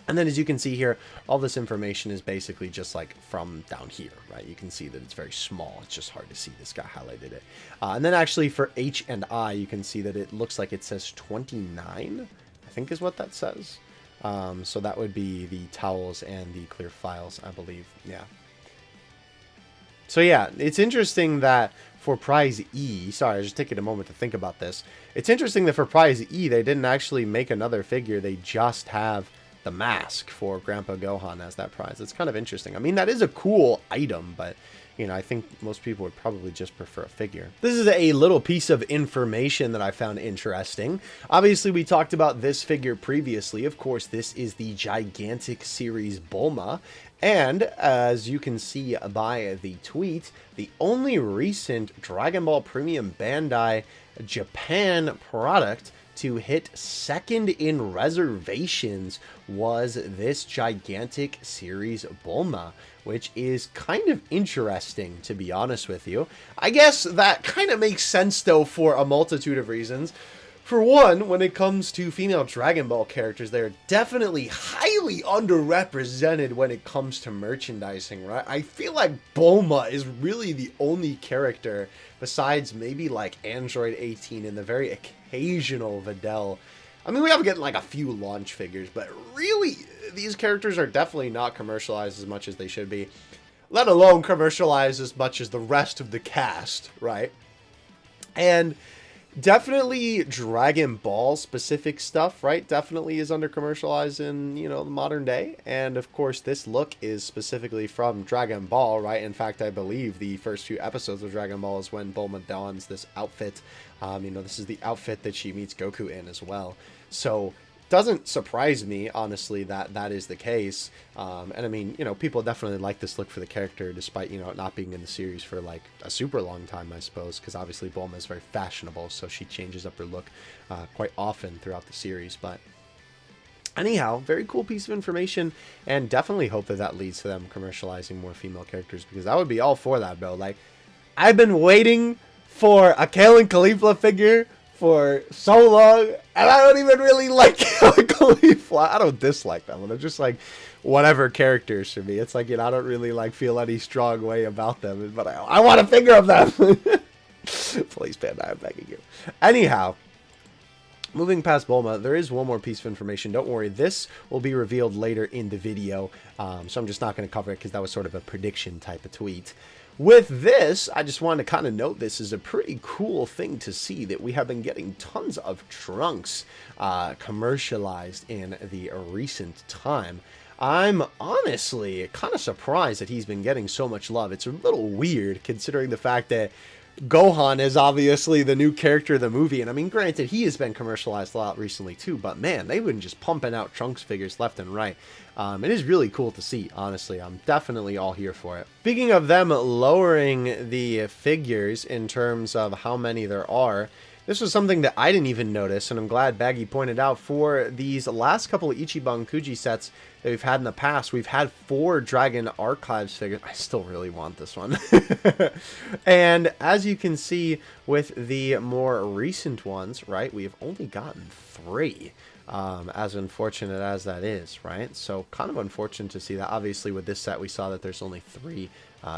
And then as you can see here, all this information is basically just like from down here, right? You can see that it's very small. It's just hard to see. This guy highlighted it. And then actually for H and I, you can see that it looks like it says 29, I think is what that says. So that would be the towels and the clear files, I believe. Yeah. So yeah, it's interesting that for prize E, sorry, I was just taking a moment to think about this. It's interesting that for prize E, they didn't actually make another figure. They just have the mask for Grandpa Gohan as that prize. It's kind of interesting. I mean, that is a cool item, but, you know, I think most people would probably just prefer a figure. This is a little piece of information that I found interesting. Obviously, we talked about this figure previously. Of course, this is the gigantic series Bulma. And as you can see by the tweet, the only recent Dragon Ball Premium Bandai Japan product to hit second in reservations was this gigantic series Bulma, which is kind of interesting, to be honest with you. I guess that kind of makes sense, though, for a multitude of reasons. For one, when it comes to female Dragon Ball characters, they're definitely highly underrepresented when it comes to merchandising, right? I feel like Bulma is really the only character, besides maybe like Android 18 and the very occasional Videl. I mean, we have getting like a few launch figures, but really, these characters are definitely not commercialized as much as they should be, let alone commercialized as much as the rest of the cast, right? And definitely Dragon Ball specific stuff, right? Definitely is under commercialized in, you know, the modern day. And of course, this look is specifically from Dragon Ball, right? In fact, I believe the first few episodes of Dragon Ball is when Bulma dons this outfit. You know, this is the outfit that she meets Goku in as well. So doesn't surprise me, honestly, that that is the case. And I mean, you know, people definitely like this look for the character, despite, you know, it not being in the series for like a super long time, I suppose, because obviously Bulma is very fashionable, so she changes up her look quite often throughout the series. But anyhow, very cool piece of information, and definitely hope that that leads to them commercializing more female characters, because I would be all for that, bro. Like, I've been waiting for a Kale and Caulifla figure for so long, and I don't even really like Caulifla. I don't dislike them, but they're just like whatever characters for me. It's like, you know, I don't really like feel any strong way about them, but I want a figure of them. Please, Bandai, I'm begging you. Anyhow, moving past Bulma, there is one more piece of information. Don't worry, this will be revealed later in the video, so I'm just not going to cover it because that was sort of a prediction type of tweet. With this, I just wanted to kind of note this is a pretty cool thing to see, that we have been getting tons of Trunks commercialized in the recent time. I'm honestly kind of surprised that he's been getting so much love. It's a little weird considering the fact that Gohan is obviously the new character of the movie. And I mean, granted, he has been commercialized a lot recently too, but man, they've been just pumping out Trunks figures left and right. It is really cool to see, honestly. I'm definitely all here for it. Speaking of them lowering the figures in terms of how many there are, this was something that I didn't even notice, and I'm glad Baggy pointed out. For these last couple of Ichiban Kuji sets that we've had in the past, we've had 4 Dragon Archives figures. I still really want this one. And as you can see with the more recent ones, right, we've only gotten 3. As unfortunate as that is, right? So kind of unfortunate to see that. Obviously with this set we saw that there's only 3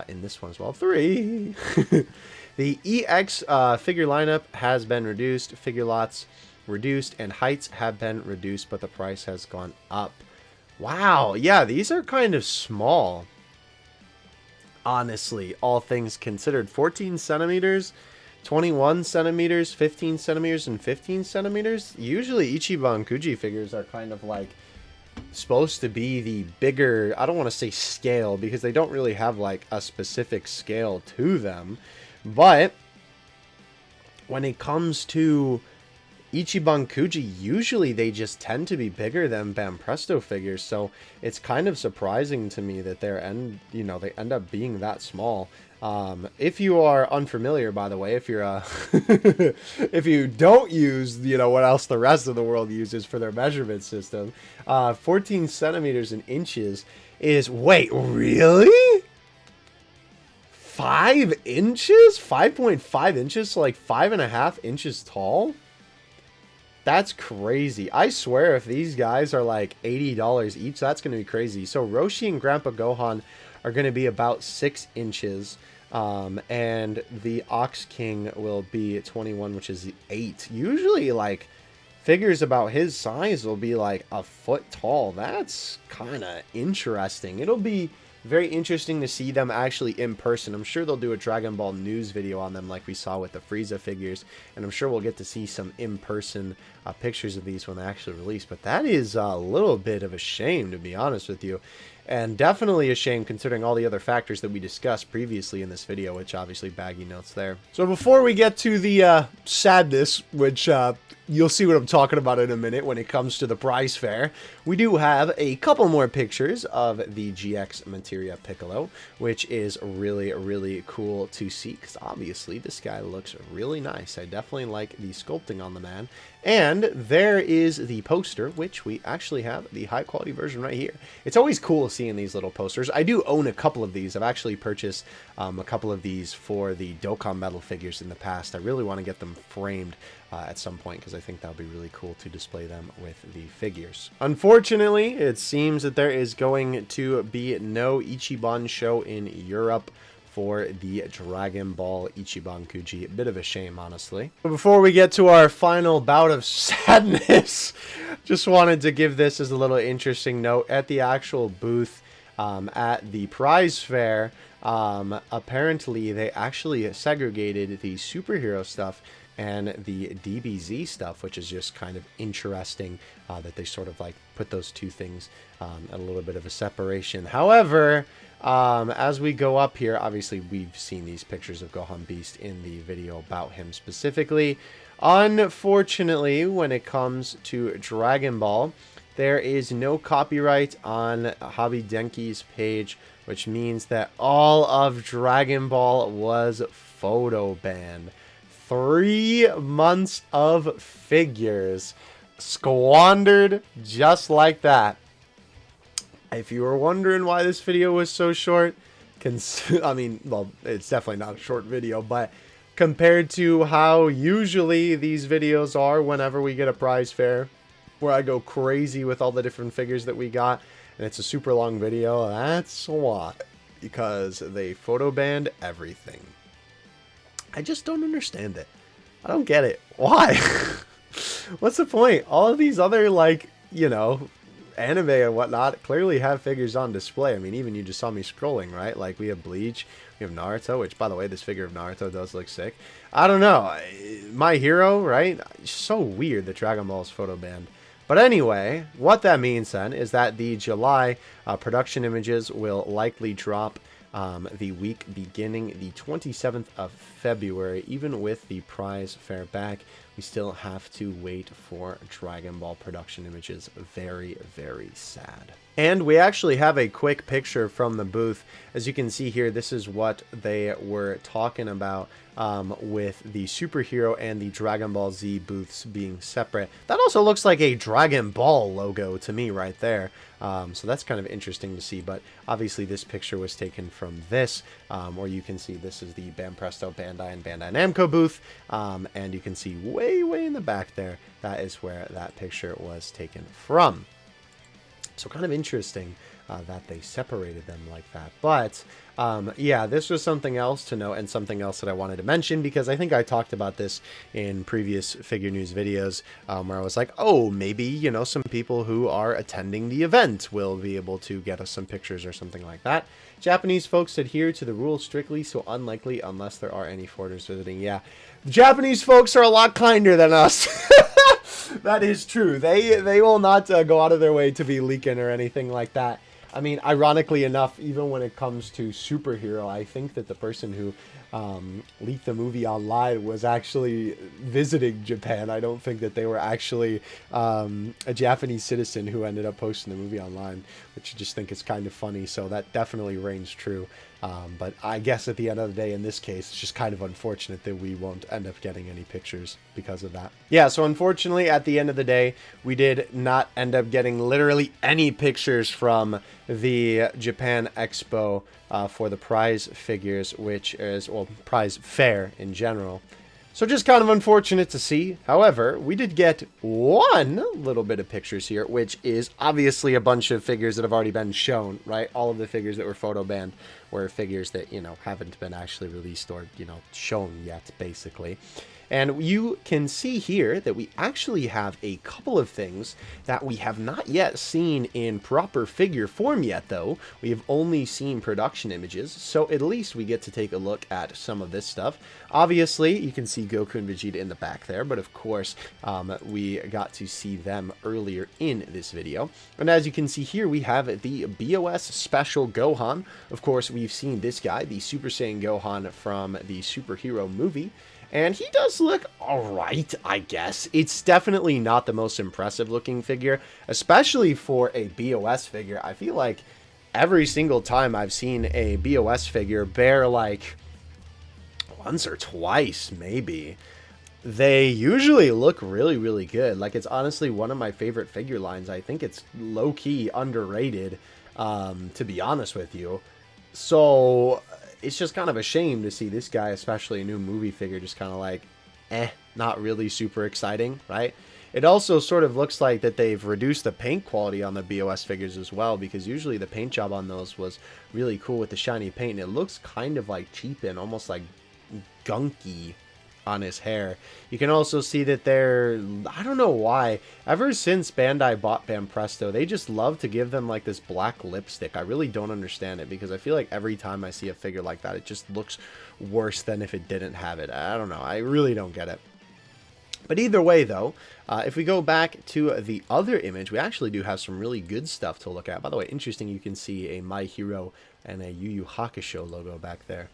in this one as well. 3! The EX figure lineup has been reduced, figure lots reduced, and heights have been reduced, but the price has gone up. Wow, yeah, these are kind of small. Honestly, all things considered. 14 centimeters, 21 centimeters, 15 centimeters, and 15 centimeters. Usually Ichiban Kuji figures are kind of like supposed to be the bigger, I don't want to say scale, because they don't really have like a specific scale to them. But when it comes to Ichiban Kuji, usually they just tend to be bigger than Banpresto figures, so it's kind of surprising to me that they end up being that small. If you are unfamiliar, by the way, if you're if you don't use what else the rest of the world uses for their measurement system, 14 centimeters in inches is, wait, really? 5 inches? 5.5 inches, so like 5.5 inches tall? That's crazy. I swear if these guys are like $80 each, that's going to be crazy. So Roshi and Grandpa Gohan are going to be about 6 inches. And the Ox King will be 21, which is 8. Usually, like, figures about his size will be like a foot tall. That's kind of interesting. It'll be very interesting to see them actually in person. I'm sure they'll do a Dragon Ball news video on them like we saw with the Frieza figures, and I'm sure we'll get to see some in-person pictures of these when they actually release. But that is a little bit of a shame, to be honest with you, and definitely a shame considering all the other factors that we discussed previously in this video, which obviously Baggy notes there. So before we get to the sadness, which you'll see what I'm talking about in a minute when it comes to the prize fair, we do have a couple more pictures of the GX Materia Piccolo, which is really, really cool to see, because obviously this guy looks really nice. I definitely like the sculpting on the man. And there is the poster, which we actually have the high quality version right here. It's always cool seeing these little posters. I do own a couple of these. I've actually purchased a couple of these for the Dokkan metal figures in the past. I really want to get them framed at some point, because I think that would be really cool to display them with the figures. Unfortunately, it seems that there is going to be no Ichiban show in Europe for the Dragon Ball Ichiban Kuji. A bit of a shame, honestly. But before we get to our final bout of sadness, just wanted to give this as a little interesting note. At the actual booth at the prize fair, apparently they actually segregated the superhero stuff and the DBZ stuff, which is just kind of interesting that they sort of like put those two things at a little bit of a separation. However, as we go up here, obviously we've seen these pictures of Gohan Beast in the video about him specifically. Unfortunately, when it comes to Dragon Ball, there is no copyright on Hobby Denki's page, which means that all of Dragon Ball was photo banned. 3 months of figures squandered just like that. If you were wondering why this video was so short, I mean, well, it's definitely not a short video, but compared to how usually these videos are whenever we get a prize fair, where I go crazy with all the different figures that we got, and it's a super long video, that's why, because they photo banned everything. I just don't understand it. I don't get it. Why? What's the point? All of these other, like, anime and whatnot clearly have figures on display. I mean, even you just saw me scrolling, right? Like, we have Bleach, we have Naruto, which, by the way, this figure of Naruto does look sick. I don't know. My Hero, right? It's so weird that Dragon Ball is photo banned. But anyway, what that means then is that the July production images will likely drop the week beginning the 27th of February. Even with the prize fair back, we still have to wait for Dragon Ball production images. Very, very sad. And we actually have a quick picture from the booth. As you can see here, this is what they were talking about with the superhero and the Dragon Ball Z booths being separate. That also looks like a Dragon Ball logo to me right there. So that's kind of interesting to see. But obviously this picture was taken from this, where you can see this is the Banpresto, Bandai, and Bandai Namco booth. And you can see way in the back there, that is where that picture was taken from. So kind of interesting that they separated them like that. But yeah, this was something else to note and something else that I wanted to mention, because I think I talked about this in previous figure news videos where I was like, oh, maybe, you know, some people who are attending the event will be able to get us some pictures or something like that. Japanese folks adhere to the rules strictly, so unlikely unless there are any foreigners visiting. Yeah, the Japanese folks are a lot kinder than us. That is true. They will not go out of their way to be leaking or anything like that. I mean, ironically enough, even when it comes to superhero, I think that the person who leaked the movie online was actually visiting Japan. I don't think that they were actually a Japanese citizen who ended up posting the movie online, which I just think is kind of funny. So that definitely reigns true. But I guess at the end of the day, in this case, it's just kind of unfortunate that we won't end up getting any pictures because of that. Yeah, so unfortunately, at the end of the day, we did not end up getting literally any pictures from the Japan Expo for the prize figures, which is, well, prize fair in general. So just kind of unfortunate to see. However, we did get one little bit of pictures here, which is obviously a bunch of figures that have already been shown, right? All of the figures that were photo banned were figures that, you know, haven't been actually released or, you know, shown yet, basically. And you can see here that we actually have a couple of things that we have not yet seen in proper figure form yet, though. We have only seen production images, so at least we get to take a look at some of this stuff. Obviously, you can see Goku and Vegeta in the back there, but of course, we got to see them earlier in this video. And as you can see here, we have the BOS Special Gohan. Of course, we've seen this guy, the Super Saiyan Gohan from the superhero movie. And he does look alright, I guess. It's definitely not the most impressive looking figure, especially for a BOS figure. I feel like every single time I've seen a BOS figure bear like once or twice, maybe, they usually look really good. Like, it's honestly one of my favorite figure lines. I think it's low-key underrated, to be honest with you. So it's just kind of a shame to see this guy, especially a new movie figure, just kind of like, not really super exciting, right? It also sort of looks like that they've reduced the paint quality on the BOS figures as well, because usually the paint job on those was really cool with the shiny paint, and it looks kind of like cheap and almost like gunky on his hair. You can also see that they're, I don't know why, ever since Bandai bought Banpresto, they just love to give them like this black lipstick. I really don't understand it, because I feel like every time I see a figure like that, it just looks worse than if it didn't have it. I don't know. I really don't get it. But either way, though, if we go back to the other image, we actually do have some really good stuff to look at. By the way, interesting, you can see a My Hero and a Yu Yu Hakusho logo back there.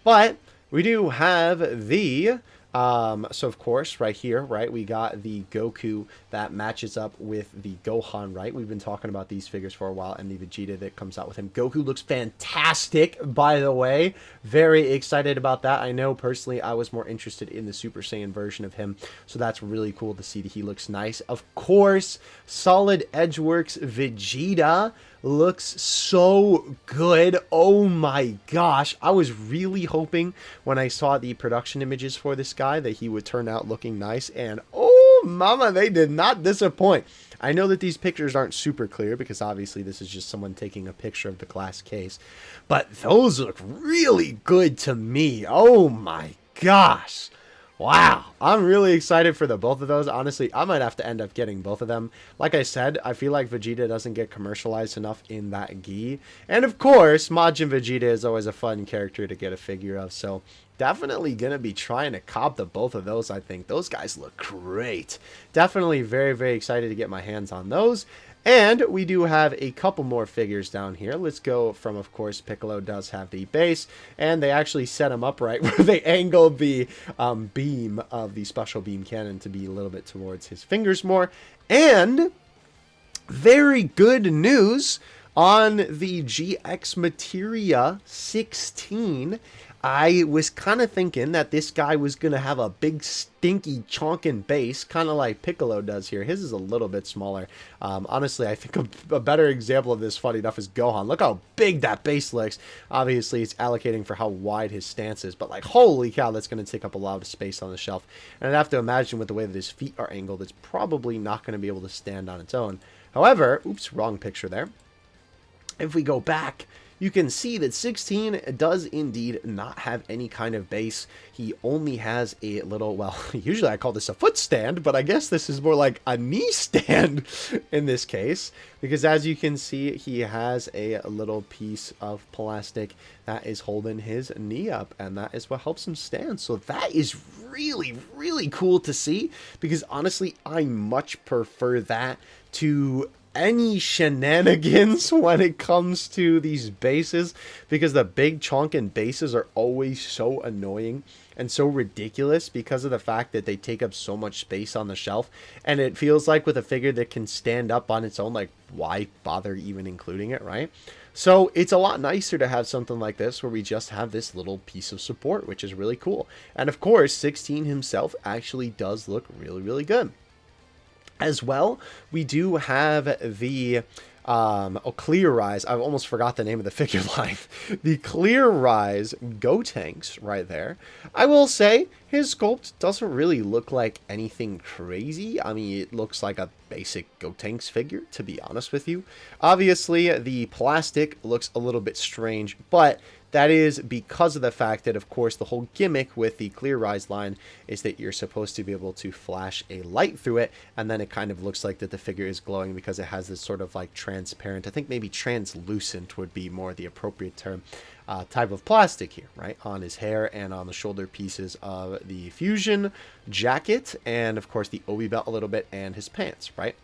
But we do have the, so of course, right here, right, we got the Goku that matches up with the Gohan, right? We've been talking about these figures for a while, and the Vegeta that comes out with him. Goku looks fantastic, by the way. Very excited about that. I know, personally, I was more interested in the Super Saiyan version of him, so that's really cool to see that he looks nice. Of course, Solid Edgeworks Vegeta looks so good. Oh my gosh. I was really hoping when I saw the production images for this guy that he would turn out looking nice, and oh mama, they did not disappoint. I know that these pictures aren't super clear because obviously this is just someone taking a picture of the glass case, but those look really good to me. Oh my gosh. Wow, I'm really excited for the both of those. Honestly, I might have to end up getting both of them. Like I said, I feel like Vegeta doesn't get commercialized enough in that gi. And of course, Majin Vegeta is always a fun character to get a figure of. So definitely going to be trying to cop the both of those, I think. Those guys look great. Definitely very, very excited to get my hands on those. And we do have a couple more figures down here. Let's go from, of course, Piccolo does have the base, and they actually set him up right where they angled the beam of the special beam cannon to be a little bit towards his fingers more. And very good news on the GX Materia 16. I was kind of thinking that this guy was going to have a big stinky chonkin base, kind of like Piccolo does here. His is a little bit smaller. Honestly, I think a better example of this, funny enough, is Gohan. Look how big that base looks. Obviously, it's allocating for how wide his stance is, but like, holy cow, that's going to take up a lot of space on the shelf. And I'd have to imagine with the way that his feet are angled, it's probably not going to be able to stand on its own. However, oops, wrong picture there. If we go back, you can see that 16 does indeed not have any kind of base. He only has a little, well, usually I call this a foot stand, but I guess this is more like a knee stand in this case, because as you can see, he has a little piece of plastic that is holding his knee up, and that is what helps him stand. So that is really, really cool to see, because honestly, I much prefer that to any shenanigans when it comes to these bases, because the big chonkin bases are always so annoying and so ridiculous because of the fact that they take up so much space on the shelf, and it feels like with a figure that can stand up on its own, like, why bother even including it, right? So it's a lot nicer to have something like this where we just have this little piece of support, which is really cool. And of course, 16 himself actually does look really, really good. As well, we do have the Clear Rise. I almost forgot the name of the figure line. The Clear Rise Gotenks right there. I will say his sculpt doesn't really look like anything crazy. I mean, it looks like a basic Gotenks figure, to be honest with you. Obviously, the plastic looks a little bit strange, but that is because of the fact that, of course, the whole gimmick with the Clear Rise line is that you're supposed to be able to flash a light through it, and then it kind of looks like that the figure is glowing because it has this sort of like transparent, I think maybe translucent would be more the appropriate term, type of plastic here, right, on his hair and on the shoulder pieces of the Fusion jacket, and of course the Obi belt a little bit, and his pants, right?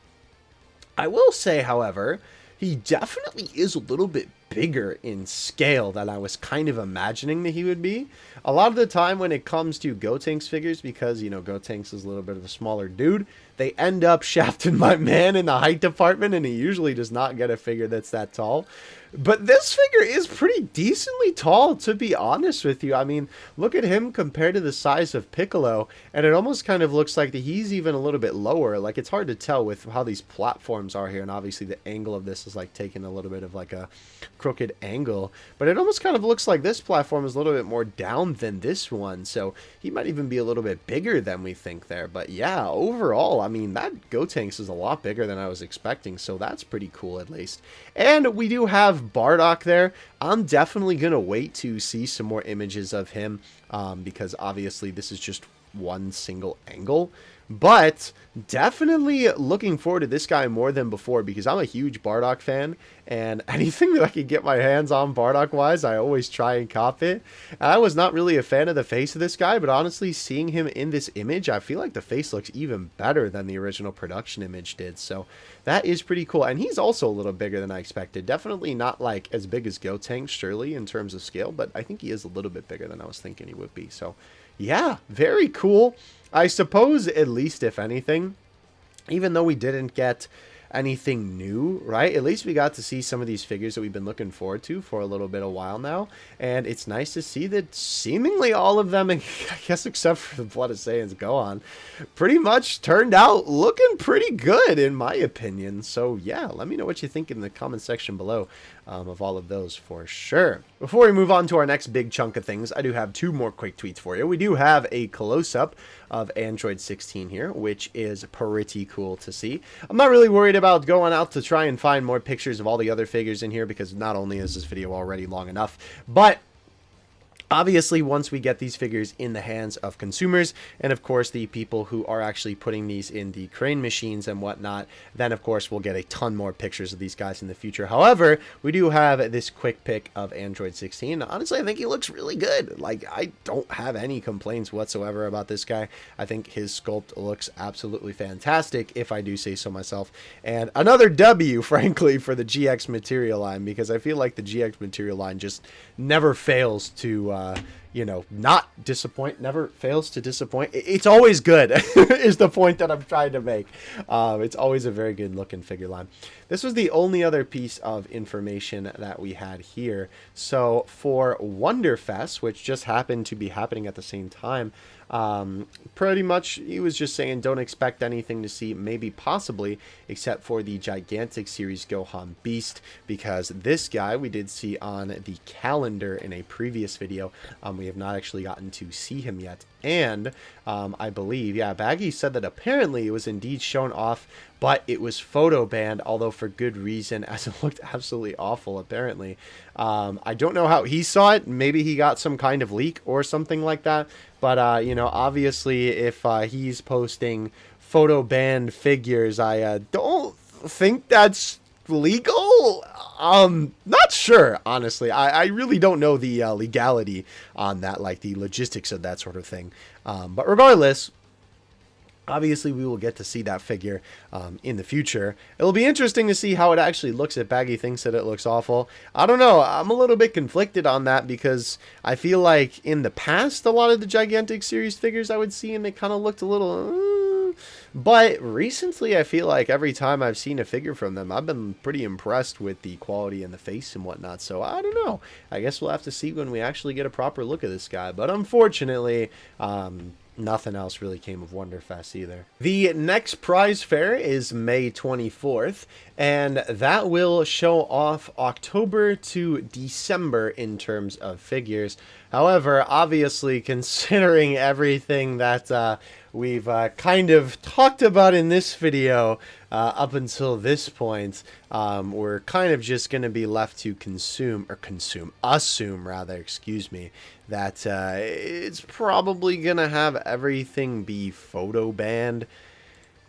I will say, however, he definitely is a little bit bigger in scale than I was kind of imagining that he would be. A lot of the time when it comes to Gotenks figures, because, you know, Gotenks is a little bit of a smaller dude, they end up shafting my man in the height department, and he usually does not get a figure that's that tall. But this figure is pretty decently tall, to be honest with you. I mean, look at him compared to the size of Piccolo, and it almost kind of looks like that he's even a little bit lower. Like, it's hard to tell with how these platforms are here, and obviously the angle of this is like taking a little bit of like a crooked angle, but it almost kind of looks like this platform is a little bit more down than this one, so he might even be a little bit bigger than we think there. But yeah, overall, I mean, that Gotenks is a lot bigger than I was expecting, so that's pretty cool at least. And we do have Bardock there. I'm definitely gonna wait to see some more images of him, because obviously this is just one single angle, but definitely looking forward to this guy more than before, because I'm a huge Bardock fan, and anything that I can get my hands on Bardock wise, I always try and cop it. I was not really a fan of the face of this guy, but honestly, seeing him in this image, I feel like the face looks even better than the original production image did, so that is pretty cool. And he's also a little bigger than I expected. Definitely not like as big as Gotenks, surely, in terms of scale, but I think he is a little bit bigger than I was thinking he would be. So yeah, very cool. I suppose, at least if anything, even though we didn't get anything new, right, at least we got to see some of these figures that we've been looking forward to for a little bit of while now, and it's nice to see that seemingly all of them, I guess except for the Blood of Saiyans Gohan, pretty much turned out looking pretty good in my opinion. So yeah, let me know what you think in the comment section below of all of those for sure. Before we move on to our next big chunk of things, I do have two more quick tweets for you. We do have a close-up of Android 16 here, which is pretty cool to see. I'm not really worried about going out to try and find more pictures of all the other figures in here, because not only is this video already long enough, but Obviously, once we get these figures in the hands of consumers, and of course the people who are actually putting these in the crane machines and whatnot, then of course we'll get a ton more pictures of these guys in the future. However, we do have this quick pick of Android 16. Honestly, I think he looks really good. Like, I don't have any complaints whatsoever about this guy. I think his sculpt looks absolutely fantastic, if I do say so myself. And another W, frankly, for the GX material line, because I feel like the GX material line just never fails to you know, not disappoint, never fails to disappoint. It's always good is the point that I'm trying to make. It's always a very good looking figure line. This was the only other piece of information that we had here. So for Wonderfest, which just happened to be happening at the same time, pretty much he was just saying don't expect anything to see, maybe possibly, except for the Gigantic Series Gohan Beast, because this guy we did see on the calendar in a previous video. We have not actually gotten to see him yet. And I believe, yeah, Baggy said that apparently it was indeed shown off, but it was photo banned, although for good reason, as it looked absolutely awful, apparently. I don't know how he saw it. Maybe he got some kind of leak or something like that. But, you know, obviously, if he's posting photo banned figures, I don't think that's legal. Not sure, honestly. I really don't know the legality on that, like the logistics of that sort of thing. But regardless, obviously we will get to see that figure in the future. It'll be interesting to see how it actually looks if Baggy thinks that it looks awful. I don't know. I'm a little bit conflicted on that because I feel like in the past, a lot of the Gigantic Series figures I would see, and they kind of looked a little... But recently, I feel like every time I've seen a figure from them, I've been pretty impressed with the quality in the face and whatnot. So, I don't know. I guess we'll have to see when we actually get a proper look at this guy. But unfortunately, nothing else really came of Wonderfest either. The next prize fair is May 24th, and that will show off October to December in terms of figures. However, obviously, considering everything that we've kind of talked about in this video up until this point, we're kind of just going to be left to assume rather, excuse me, that it's probably going to have everything be photo banned.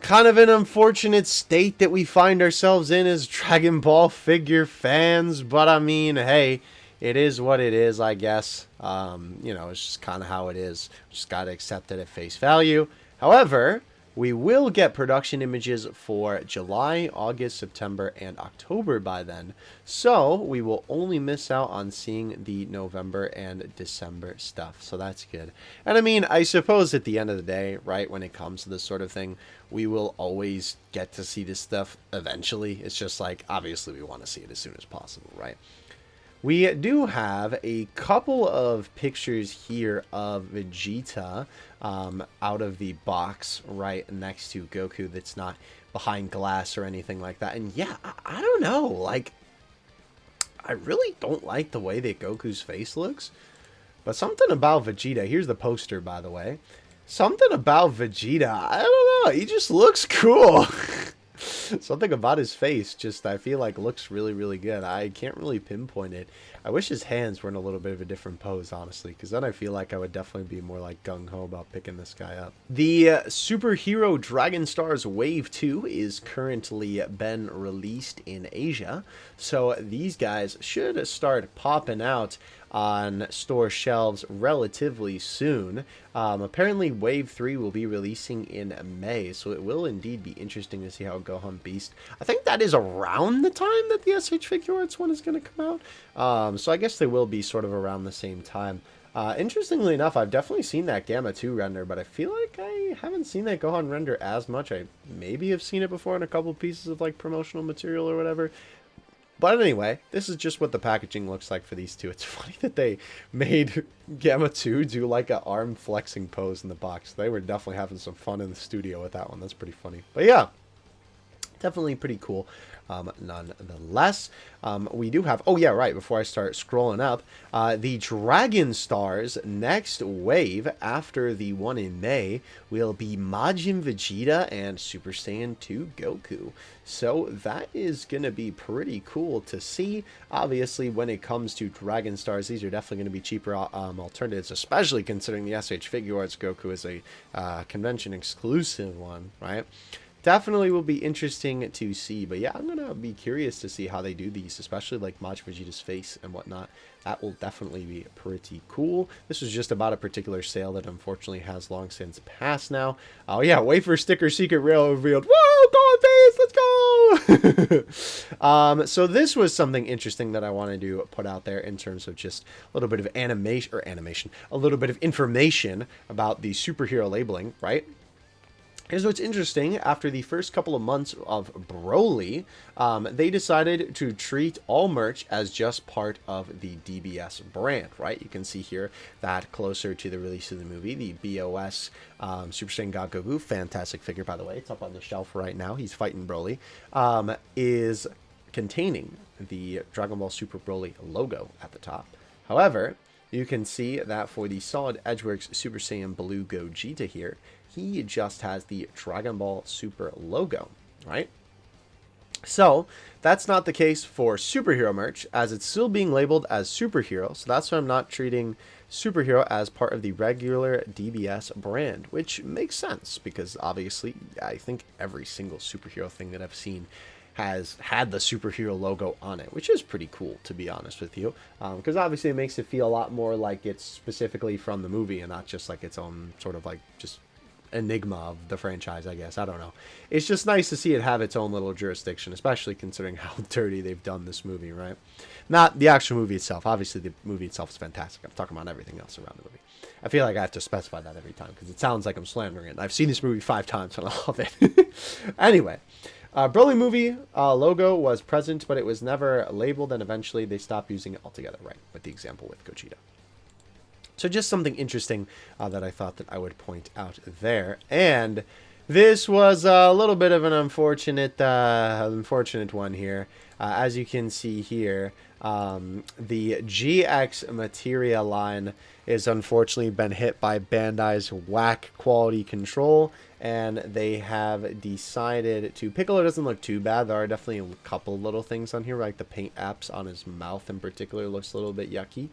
Kind of an unfortunate state that we find ourselves in as Dragon Ball figure fans, but I mean, hey, it is what it is, I guess. You know, it's just kind of how it is. Just got to accept it at face value. However, we will get production images for July, August, September, and October by then. So we will only miss out on seeing the November and December stuff. So that's good. And I mean, I suppose at the end of the day, right, when it comes to this sort of thing, we will always get to see this stuff eventually. It's just like, obviously we want to see it as soon as possible, right? We do have a couple of pictures here of Vegeta out of the box right next to Goku that's not behind glass or anything like that. And yeah, I don't know. Like, I really don't like the way that Goku's face looks. But something about Vegeta, here's the poster, by the way. Something about Vegeta, I don't know, he just looks cool. Something about his face just, I feel like, looks really, really good. I can't really pinpoint it. I wish his hands were in a little bit of a different pose, honestly, because then I feel like I would definitely be more like gung-ho about picking this guy up. The Superhero Dragon Stars Wave 2 is currently been released in Asia, so these guys should start popping out on store shelves relatively soon. Apparently Wave 3 will be releasing in May, so it will indeed be interesting to see how Gohan Beast, I think that is around the time that the SH Figure Arts one is going to come out. So I guess they will be sort of around the same time. Interestingly enough, I've definitely seen that Gamma 2 render, but I feel like I haven't seen that Gohan render as much. I maybe have seen it before in a couple pieces of like promotional material or whatever. But anyway, this is just what the packaging looks like for these two. It's funny that they made Gamma 2 do like an arm flexing pose in the box. They were definitely having some fun in the studio with that one. That's pretty funny. But yeah, Definitely pretty cool, nonetheless. We do have, oh yeah, right, before I start scrolling up, the Dragon Stars next wave after the one in May will be Majin Vegeta and Super Saiyan 2 Goku. So that is going to be pretty cool to see. Obviously, when it comes to Dragon Stars, these are definitely going to be cheaper alternatives, especially considering the SH Figure Arts Goku is a convention exclusive one, right? Definitely will be interesting to see, but yeah, I'm gonna be curious to see how they do these, especially like Majin Vegeta's face and whatnot. That will definitely be pretty cool. This was just about a particular sale that unfortunately has long since passed now. Oh yeah, wafer sticker secret rail revealed. Whoa, Gohan face, let's go! So this was something interesting that I wanted to put out there in terms of just a little bit of a little bit of information about the superhero labeling, right? Here's what's interesting. After the first couple of months of Broly, they decided to treat all merch as just part of the DBS brand, right? You can see here that closer to the release of the movie, the BOS Super Saiyan God Goku, fantastic figure, by the way. It's up on the shelf right now. He's fighting Broly, is containing the Dragon Ball Super Broly logo at the top. However, you can see that for the Solid Edgeworks Super Saiyan Blue Gogeta here, he just has the Dragon Ball Super logo, right? So that's not the case for superhero merch, as it's still being labeled as superhero. So that's why I'm not treating superhero as part of the regular DBS brand, which makes sense because obviously I think every single superhero thing that I've seen has had the superhero logo on it, which is pretty cool, to be honest with you, because obviously it makes it feel a lot more like it's specifically from the movie and not just like its own sort of like just enigma of the franchise, I guess. I don't know. It's just nice to see it have its own little jurisdiction, especially considering how dirty they've done this movie, right? Not the actual movie itself. Obviously, the movie itself is fantastic. I'm talking about everything else around the movie. I feel like I have to specify that every time because it sounds like I'm slandering it. I've seen this movie 5 times and I love it. Anyway, Broly movie logo was present, but it was never labeled, and eventually they stopped using it altogether, right? With the example with Gogeta. So just something interesting that I thought that I would point out there. And this was a little bit of an unfortunate one here. As you can see here, the GX Materia line is unfortunately been hit by Bandai's whack quality control, and they have decided to... Piccolo doesn't look too bad. There are definitely a couple little things on here, like the paint apps on his mouth in particular looks a little bit yucky.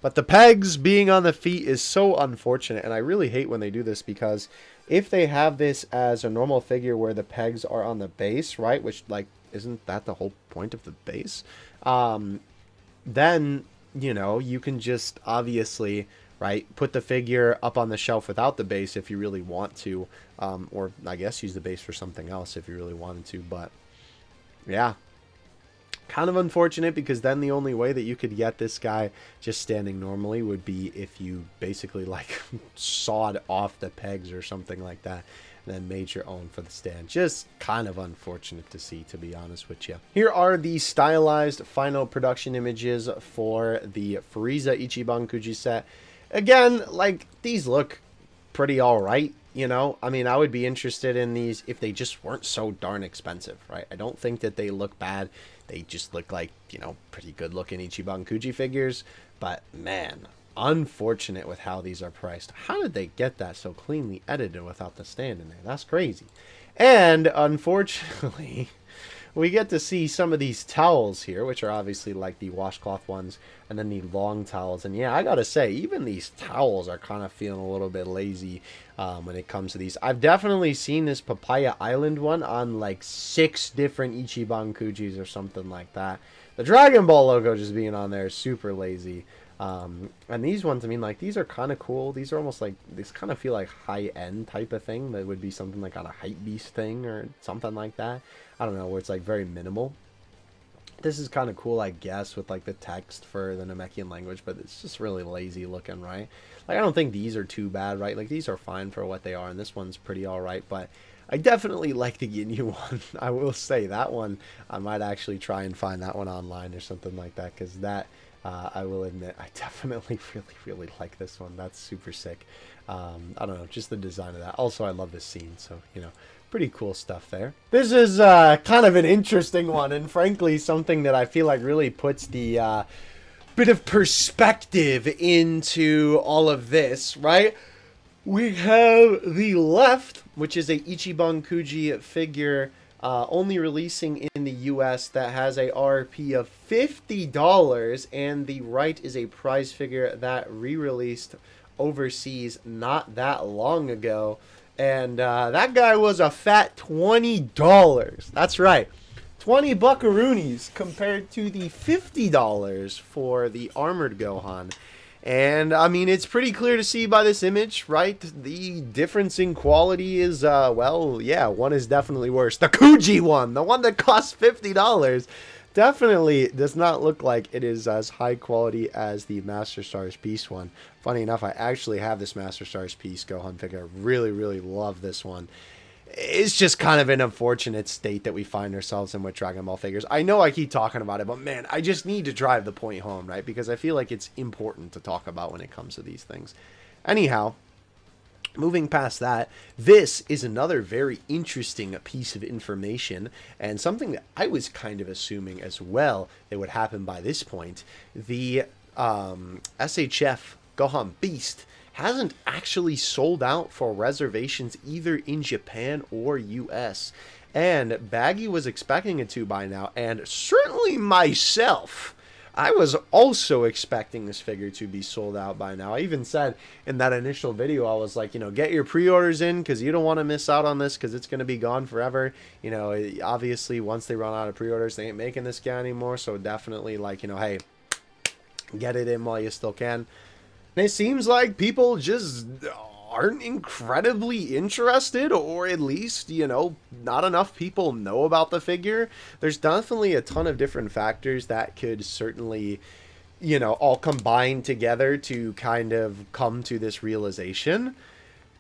But the pegs being on the feet is so unfortunate, and I really hate when they do this, because if they have this as a normal figure where the pegs are on the base, right, which, like, isn't that the whole point of the base? Then, you know, you can just obviously, right, put the figure up on the shelf without the base if you really want to, or I guess use the base for something else if you really wanted to, but yeah. Kind of unfortunate, because then the only way that you could get this guy just standing normally would be if you basically like sawed off the pegs or something like that and then made your own for the stand. Just kind of unfortunate to see, to be honest with you. Here are the stylized final production images for the Frieza Ichiban Kuji set. Again, like, these look pretty alright. You know, I mean, I would be interested in these if they just weren't so darn expensive, right? I don't think that they look bad. They just look like, you know, pretty good looking Ichiban Kuji figures. But man, unfortunate with how these are priced. How did they get that so cleanly edited without the stand in there? That's crazy. And unfortunately, we get to see some of these towels here, which are obviously like the washcloth ones, and then the long towels. And yeah, I gotta say, even these towels are kind of feeling a little bit lazy when it comes to these. I've definitely seen this Papaya Island one on like 6 different Ichiban Kujis or something like that. The Dragon Ball logo just being on there is super lazy. And these ones, I mean, like, these are kind of cool. These are almost like, these kind of feel like high-end type of thing. That would be something like on a Hype Beast thing or something like that. I don't know, where it's like very minimal. This is kind of cool, I guess, with like the text for the Namekian language, but it's just really lazy looking, right? Like, I don't think these are too bad, right? Like, these are fine for what they are, and this one's pretty alright, but I definitely like the Ginyu one. I will say that one, I might actually try and find that one online or something like that, because that... I will admit, I definitely really like this one. That's super sick. I don't know, just the design of that. Also, I love this scene, so, you know, Pretty cool stuff there. This is kind of an interesting one, and frankly something that I feel like really puts the bit of perspective into all of this, right? We have the left, which is a Ichiban Kuji figure, only releasing in the US, that has a RP of $50, and the right is a prize figure that re-released overseas not that long ago, and that guy was a fat $20. That's right, 20 buckaroonies compared to the $50 for the armored Gohan. And, I mean, it's pretty clear to see by this image, right? The difference in quality is, well, yeah, one is definitely worse. The Kuji one, the one that costs $50, definitely does not look like it is as high quality as the Master Stars Beast one. Funny enough, I actually have this Master Stars Beast Gohan figure. I really, really love this one. It's just kind of an unfortunate state that we find ourselves in with Dragon Ball figures. I know I keep talking about it, but man, I just need to drive the point home, right? Because I feel like it's important to talk about when it comes to these things. Anyhow, moving past that, this is another very interesting piece of information, and something that I was kind of assuming as well that would happen by this point. The SHF Gohan Beast hasn't actually sold out for reservations either in Japan or US. And Baggy was expecting it to by now, and certainly myself, I was also expecting this figure to be sold out by now. I even said in that initial video, I was like, you know, get your pre-orders in because you don't want to miss out on this because it's going to be gone forever. You know, obviously once they run out of pre-orders, they ain't making this guy anymore. So definitely, like, you know, hey, get it in while you still can. And it seems like people just aren't incredibly interested, or at least, you know, not enough people know about the figure. There's definitely a ton of different factors that could certainly, you know, all combine together to kind of come to this realization.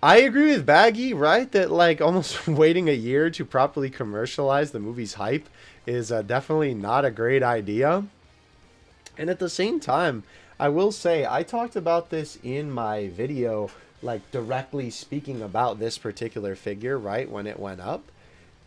I agree with Baggy, right? That, like, almost waiting a year to properly commercialize the movie's hype is definitely not a great idea. And at the same time, I will say, I talked about this in my video, like, directly speaking about this particular figure, right, when it went up.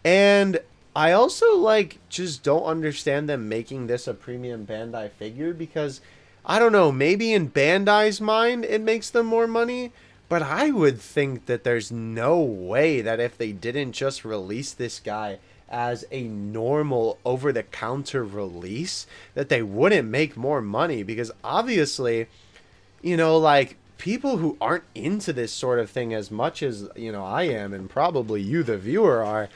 And I also, like, just don't understand them making this a premium Bandai figure because, I don't know, maybe in Bandai's mind it makes them more money, but I would think that there's no way that if they didn't just release this guy as a normal over-the-counter release, that they wouldn't make more money, because obviously, you know, like, people who aren't into this sort of thing as much as, you know, I am, and probably you, the viewer, are,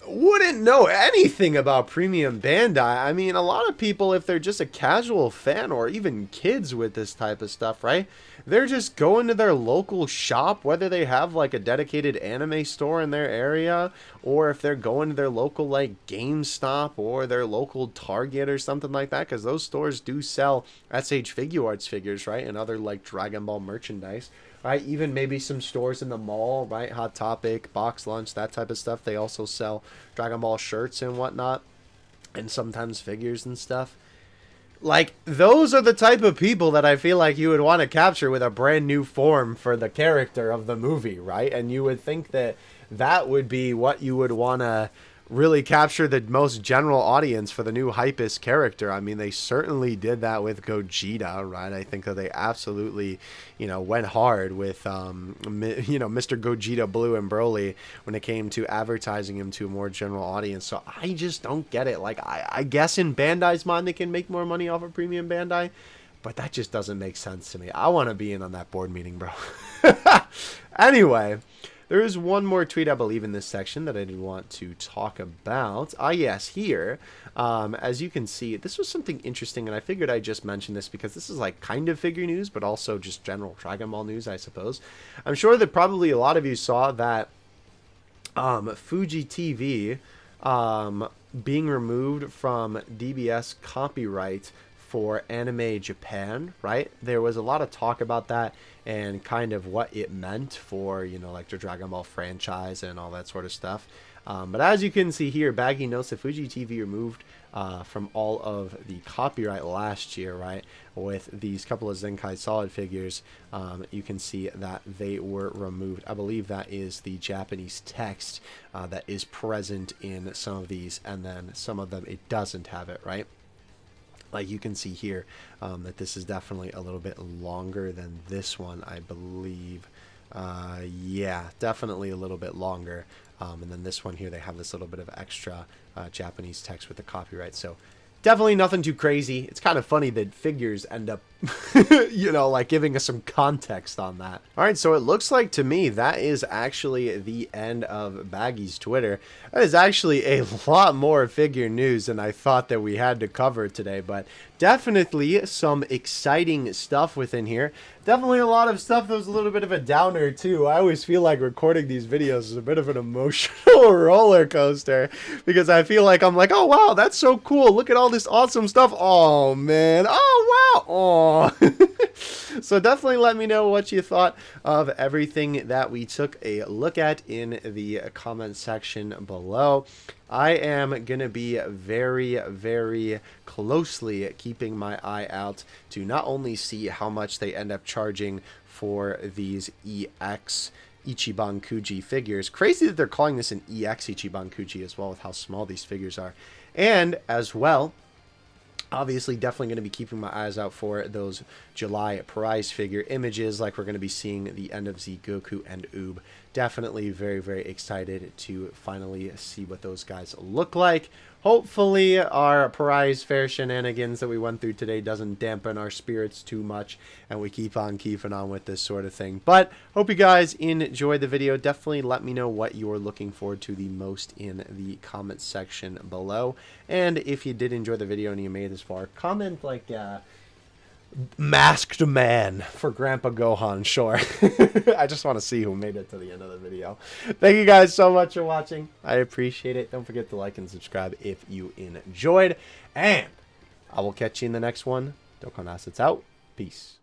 wouldn't know anything about premium Bandai. I mean, a lot of people, if they're just a casual fan, or even kids with this type of stuff, right, they're just going to their local shop, whether they have like a dedicated anime store in their area, or if they're going to their local like GameStop or their local Target or something like that, because those stores do sell SH Figuarts figures, right, and other like Dragon Ball merchandise, right? Even maybe some stores in the mall, right? Hot Topic, Box Lunch, that type of stuff. They also sell Dragon Ball shirts and whatnot, and sometimes figures and stuff. Like, those are the type of people that I feel like you would want to capture with a brand new form for the character of the movie, right? And you would think that that would be what you would want to really capture the most general audience for the new hypest character. I mean, they certainly did that with Gogeta, right? I think that they absolutely, you know, went hard with, you know, Mr. Gogeta Blue and Broly when it came to advertising him to a more general audience. So I just don't get it. Like, I guess in Bandai's mind, they can make more money off of premium Bandai, but that just doesn't make sense to me. I want to be in on that board meeting, bro. Anyway, there is one more tweet, I believe, in this section that I did want to talk about. Ah, yes, here. As you can see, this was something interesting, and I figured I'd just mention this because this is like kind of figure news, but also just general Dragon Ball news, I suppose. I'm sure that probably a lot of you saw that Fuji TV being removed from DBS copyright for Anime Japan, right? There was a lot of talk about that and kind of what it meant for, you know, like the Dragon Ball franchise and all that sort of stuff. But as you can see here, Baggy notes that Fuji TV removed from all of the copyright last year, right? With these couple of Zenkai Solid figures, you can see that they were removed. I believe that is the Japanese text that is present in some of these, and then some of them it doesn't have it, right? Like you can see here that this is definitely a little bit longer than this one, I believe. Yeah, definitely a little bit longer. And then this one here, they have this little bit of extra Japanese text with the copyright. So definitely nothing too crazy. It's kind of funny that figures end up, you know, like giving us some context on that. All right, so it looks like to me that is actually the end of Baggy's Twitter. That is actually a lot more figure news than I thought that we had to cover today, but definitely some exciting stuff within here. Definitely a lot of stuff that was a little bit of a downer too. I always feel like recording these videos is a bit of an emotional roller coaster because I feel like I'm like, oh wow, that's so cool. Look at all this awesome stuff. Oh man. Oh wow. Oh. So definitely let me know what you thought of everything that we took a look at in the comment section below. I am going to be very, very closely keeping my eye out to not only see how much they end up charging for these EX Ichiban Kuji figures. Crazy that they're calling this an EX Ichiban Kuji as well with how small these figures are. And as well, obviously, definitely going to be keeping my eyes out for those July prize figure images, like we're going to be seeing the end of Z Goku and Oob. Definitely very, very excited to finally see what those guys look like. Hopefully, our prize fair shenanigans that we went through today doesn't dampen our spirits too much, and we keep on keeping on with this sort of thing. But hope you guys enjoyed the video. Definitely let me know what you're looking forward to the most in the comment section below. And if you did enjoy the video and you made it this far, comment like masked man for Grandpa Gohan, sure. I just want to see who made it to the end of the video. Thank you guys so much for watching. I appreciate it. Don't forget to like and subscribe if you enjoyed. And I will catch you in the next one. Dokkan Assets out. Peace.